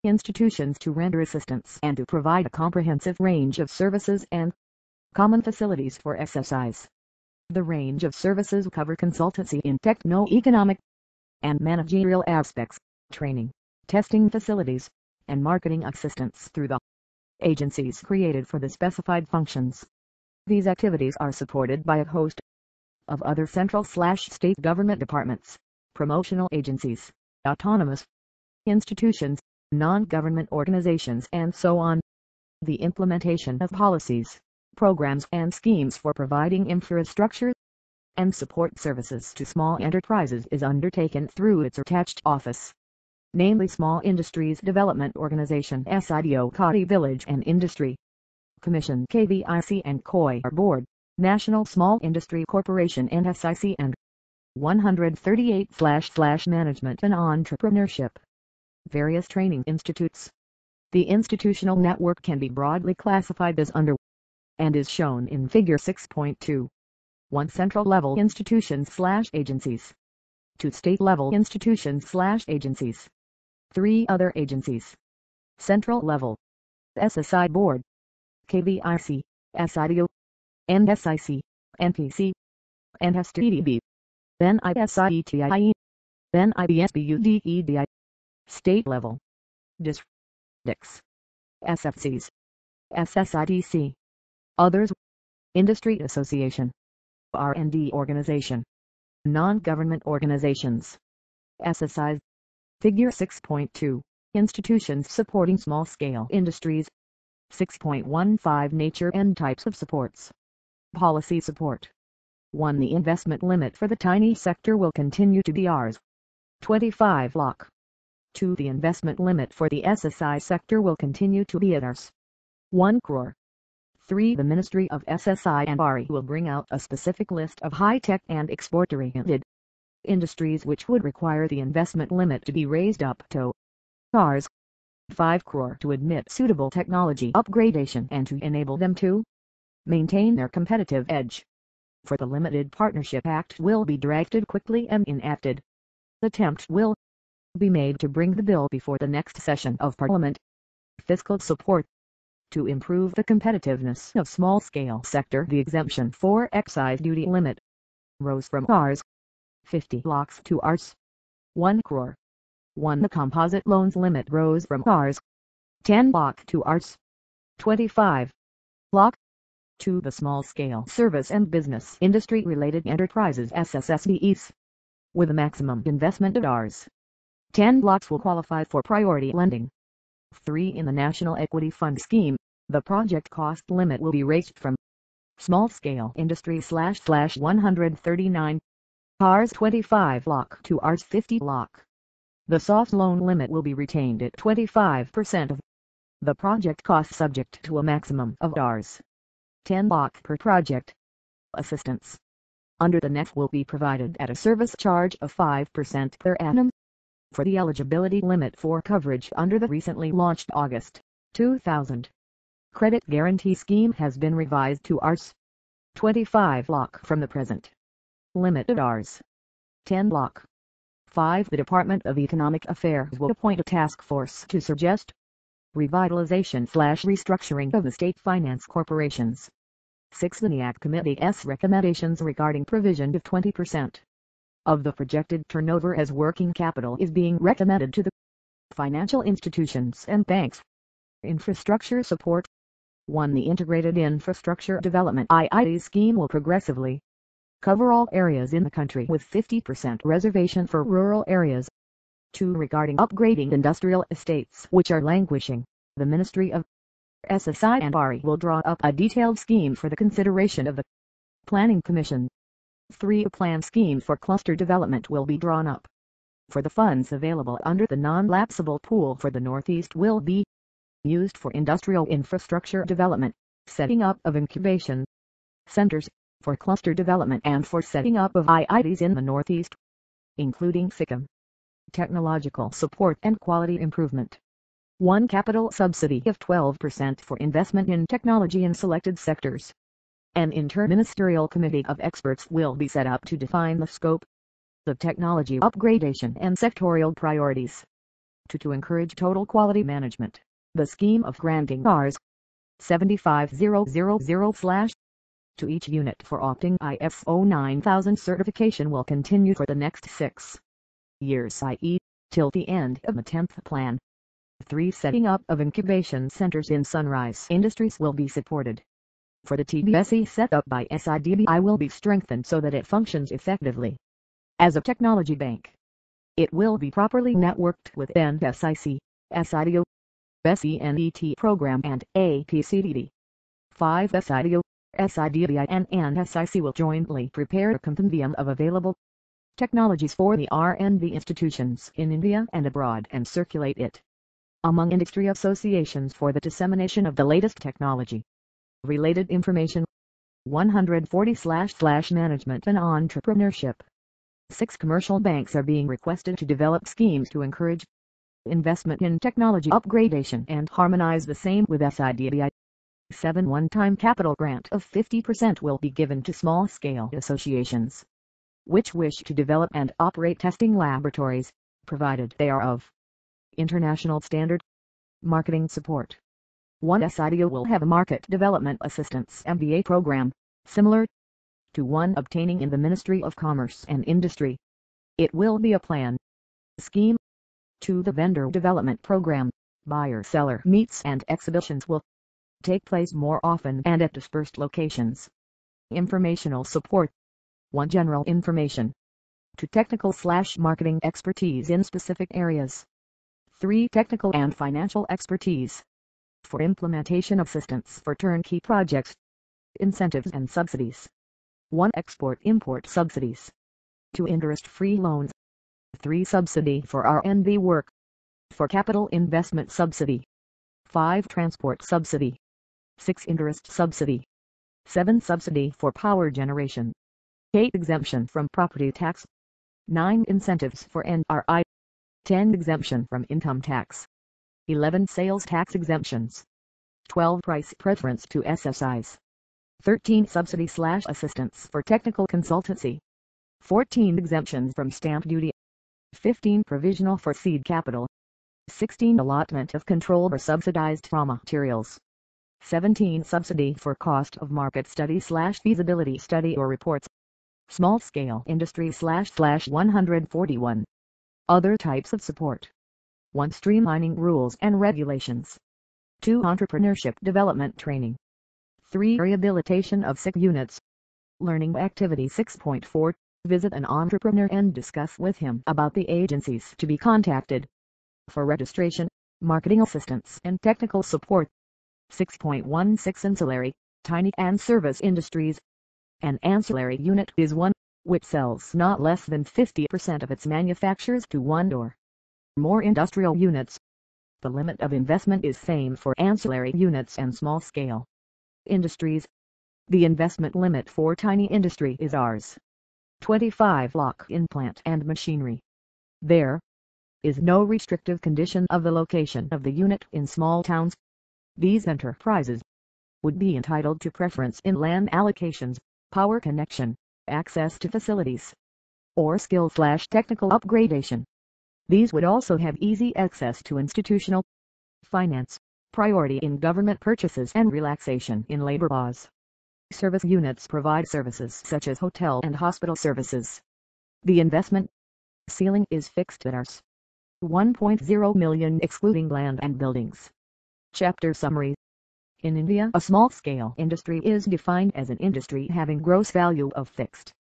institutions to render assistance and to provide a comprehensive range of services and common facilities for SSIs. The range of services cover consultancy in techno-economic and managerial aspects, training, testing facilities, and marketing assistance through the agencies created for the specified functions. These activities are supported by a host of other central/state government departments, promotional agencies, autonomous institutions, non-government organizations and so on. The implementation of policies, programs and schemes for providing infrastructure and support services to small enterprises is undertaken through its attached office, namely Small Industries Development Organization SIDO Koti Village and Industry Commission KVIC and COI Board, National Small Industry Corporation and SIC and 138/Management and Entrepreneurship. Various training institutes. The institutional network can be broadly classified as under and is shown in Figure 6.2. 1 Central level institutions/agencies. 2 State level institutions/agencies. 3 Other agencies. Central level SSI Board, KVIC, SIDO, and SIC, NPC, and STDB, then ISIETIE, then IBSBUDEDI. State level districts, SFCs, SSIDC. Others. Industry Association, R&D organization. Non-government organizations. SSIs. Figure 6.2. Institutions supporting small-scale industries. 6.15 Nature and types of supports. Policy support. 1. The investment limit for the tiny sector will continue to be Rs. 25 lakh. 2. The investment limit for the SSI sector will continue to be at Rs. 1 crore. 3. The Ministry of SSI and RE will bring out a specific list of high-tech and export-oriented industries which would require the investment limit to be raised up to Rs. 5 crore to admit suitable technology upgradation and to enable them to maintain their competitive edge. For the Limited Partnership Act will be drafted quickly and enacted. Attempts will be made to bring the bill before the next session of Parliament. Fiscal support. To improve the competitiveness of small-scale sector, the exemption for excise duty limit rose from Rs. 50 lakhs to Rs. 1 crore. 1. The composite loans limit rose from Rs. 10 lakh to Rs. 25 lakh. 2. The small-scale service and business industry-related enterprises SSSBEs with a maximum investment of Rs. 10 lakhs will qualify for priority lending. 3. In the National Equity Fund scheme, the project cost limit will be raised from small-scale industry / 139 Rs 25 lakh to Rs 50 lakh. The soft loan limit will be retained at 25% of the project cost subject to a maximum of Rs 10 lakh per project. Assistance under the NEF will be provided at a service charge of 5% per annum. For the eligibility limit for coverage under the recently launched August 2000 Credit Guarantee Scheme has been revised to Rs. 25 lakh from the present limit of Rs. 10 lakh. 5. The Department of Economic Affairs will appoint a task force to suggest revitalization / restructuring of the state finance corporations. 6. The NEAC Committee's recommendations regarding provision of 20% of the projected turnover as working capital is being recommended to the financial institutions and banks. Infrastructure support. 1. The Integrated Infrastructure Development IID scheme will progressively cover all areas in the country with 50% reservation for rural areas. 2. Regarding upgrading industrial estates which are languishing, the Ministry of SSI and RE will draw up a detailed scheme for the consideration of the Planning Commission. 3. A plan scheme for cluster development will be drawn up. For the funds available under the non-lapsable pool for the Northeast will be used for industrial infrastructure development, setting up of incubation centers, for cluster development and for setting up of IIDs in the Northeast, including SICAM, technological support and quality improvement. 1. Capital subsidy of 12% for investment in technology in selected sectors. An interministerial committee of experts will be set up to define the scope of technology upgradation and sectorial priorities. 2. To encourage total quality management, the scheme of granting Rs. 75,000/ to each unit for opting ISO 9000 certification will continue for the next 6 years, i.e., till the end of the 10th plan. 3. Setting up of incubation centers in sunrise industries will be supported. For the TBSE set up by SIDBI will be strengthened so that it functions effectively as a technology bank. It will be properly networked with NSIC, SIDO, SENET program and APCDD. 5. SIDO, SIDBI and NSIC will jointly prepare a compendium of available technologies for the R&D institutions in India and abroad and circulate it among industry associations for the dissemination of the latest technology. Related information. 140/ Management and Entrepreneurship. 6. Commercial banks are being requested to develop schemes to encourage investment in technology upgradation and harmonize the same with SIDBI. 7. One-time capital grant of 50% will be given to small-scale associations which wish to develop and operate testing laboratories, provided they are of international standard. Marketing support. 1. SIDO will have a Market Development Assistance MBA program, similar to one obtaining in the Ministry of Commerce and Industry. It will be a plan scheme. 2. The Vendor Development Program, buyer-seller meets and exhibitions will take place more often and at dispersed locations. Informational support. 1. General information. 2. Technical/marketing expertise in specific areas. 3. Technical and financial expertise. 4. Implementation assistance for turnkey projects. Incentives and subsidies. 1. Export-import subsidies. 2. Interest-free loans. 3. Subsidy for R&D work. 4. Capital investment subsidy. 5. Transport subsidy. 6. Interest subsidy. 7. Subsidy for power generation. 8. Exemption from property tax. 9. Incentives for NRI. 10. Exemption from income tax. 11. Sales tax exemptions. 12. Price preference to SSIs. 13. Subsidy/assistance for technical consultancy. 14. Exemptions from stamp duty. 15. Provisional for seed capital. 16. Allotment of controlled or subsidized raw materials. 17. Subsidy for cost of market study/feasibility study or reports. Small-scale industry/141. Other types of support. 1. Streamlining rules and regulations. 2. Entrepreneurship development training. 3. Rehabilitation of sick units. Learning activity 6.4. Visit an entrepreneur and discuss with him about the agencies to be contacted for registration, marketing assistance and technical support. 6.16 Ancillary, tiny and service industries. An ancillary unit is one which sells not less than 50% of its manufactures to one or more industrial units. The limit of investment is same for ancillary units and small-scale industries. The investment limit for tiny industry is Rs. 25 lakh in plant and machinery. There is no restrictive condition of the location of the unit in small towns. These enterprises would be entitled to preference in land allocations, power connection, access to facilities, or skill/technical upgradation. These would also have easy access to institutional finance, priority in government purchases and relaxation in labor laws. Service units provide services such as hotel and hospital services. The investment ceiling is fixed at Rs. 1.0 million excluding land and buildings. Chapter Summary. In India, a small-scale industry is defined as an industry having gross value of fixed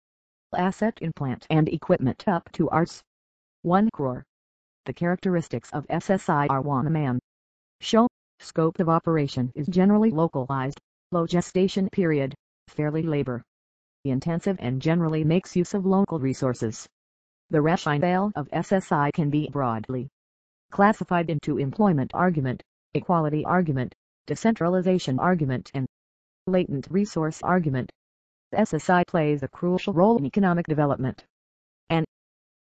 asset in plant and equipment up to Rs. 1 crore. The characteristics of SSI are 1. Man. Show. Scope of operation is generally localized, low gestation period, fairly labor intensive and generally makes use of local resources. The rationale of SSI can be broadly classified into employment argument, equality argument, decentralization argument and latent resource argument. SSI plays a crucial role in economic development. An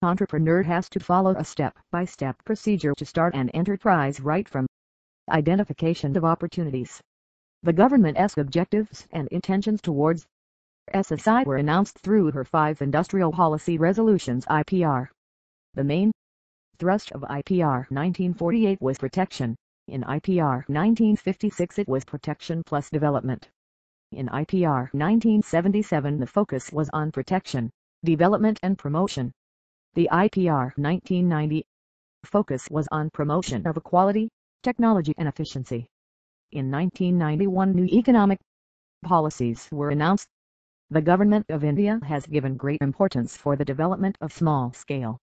entrepreneur has to follow a step-by-step procedure to start an enterprise right from identification of opportunities. The government's objectives and intentions towards SSI were announced through her 5 Industrial Policy Resolutions (IPR). The main thrust of IPR 1948 was protection. In IPR 1956 it was protection plus development. In IPR 1977 the focus was on protection, development and promotion. The IPR 1990 focus was on promotion of equality, technology and efficiency. In 1991 new economic policies were announced. The Government of India has given great importance for the development of small-scale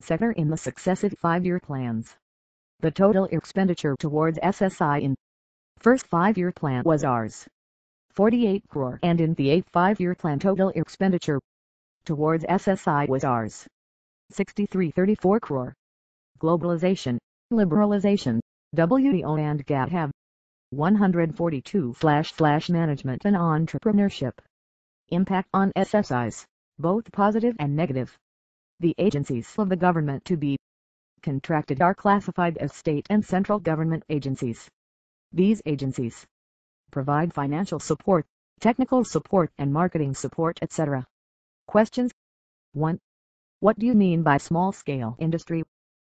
sector in the successive 5-year plans. The total expenditure towards SSI in first 5-year plan was Rs. 48 crore and in the 8th 5-year plan total expenditure towards SSI was Rs. 6334 crore. Globalization, liberalization, WTO and GATT have 142/management and entrepreneurship. Impact on SSIs, both positive and negative. The agencies of the government to be contracted are classified as state and central government agencies. These agencies provide financial support, technical support and marketing support etc. Questions. 1. What do you mean by small-scale industry?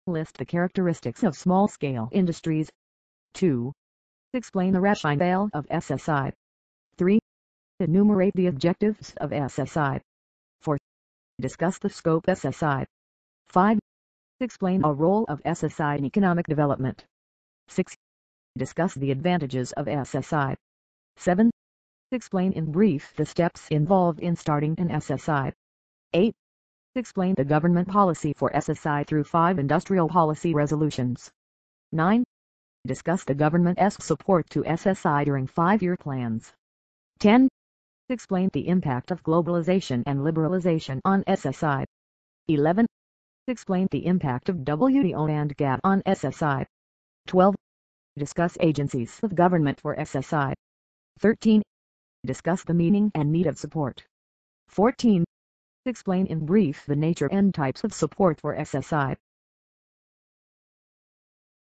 List the characteristics of small-scale industries. 2. Explain the rationale of SSI. 3. Enumerate the objectives of SSI. 4. Discuss the scope SSI. 5. Explain a role of SSI in economic development. 6. Discuss the advantages of SSI. 7. Explain in brief the steps involved in starting an SSI. 8. Explain the government policy for SSI through 5 industrial policy resolutions. 9. Discuss the government's support to SSI during 5-year plans. 10. Explain the impact of globalization and liberalization on SSI. 11. Explain the impact of WTO and GATT on SSI. 12. Discuss agencies of government for SSI. 13. Discuss the meaning and need of support. 14. Explain in brief the nature and types of support for SSI.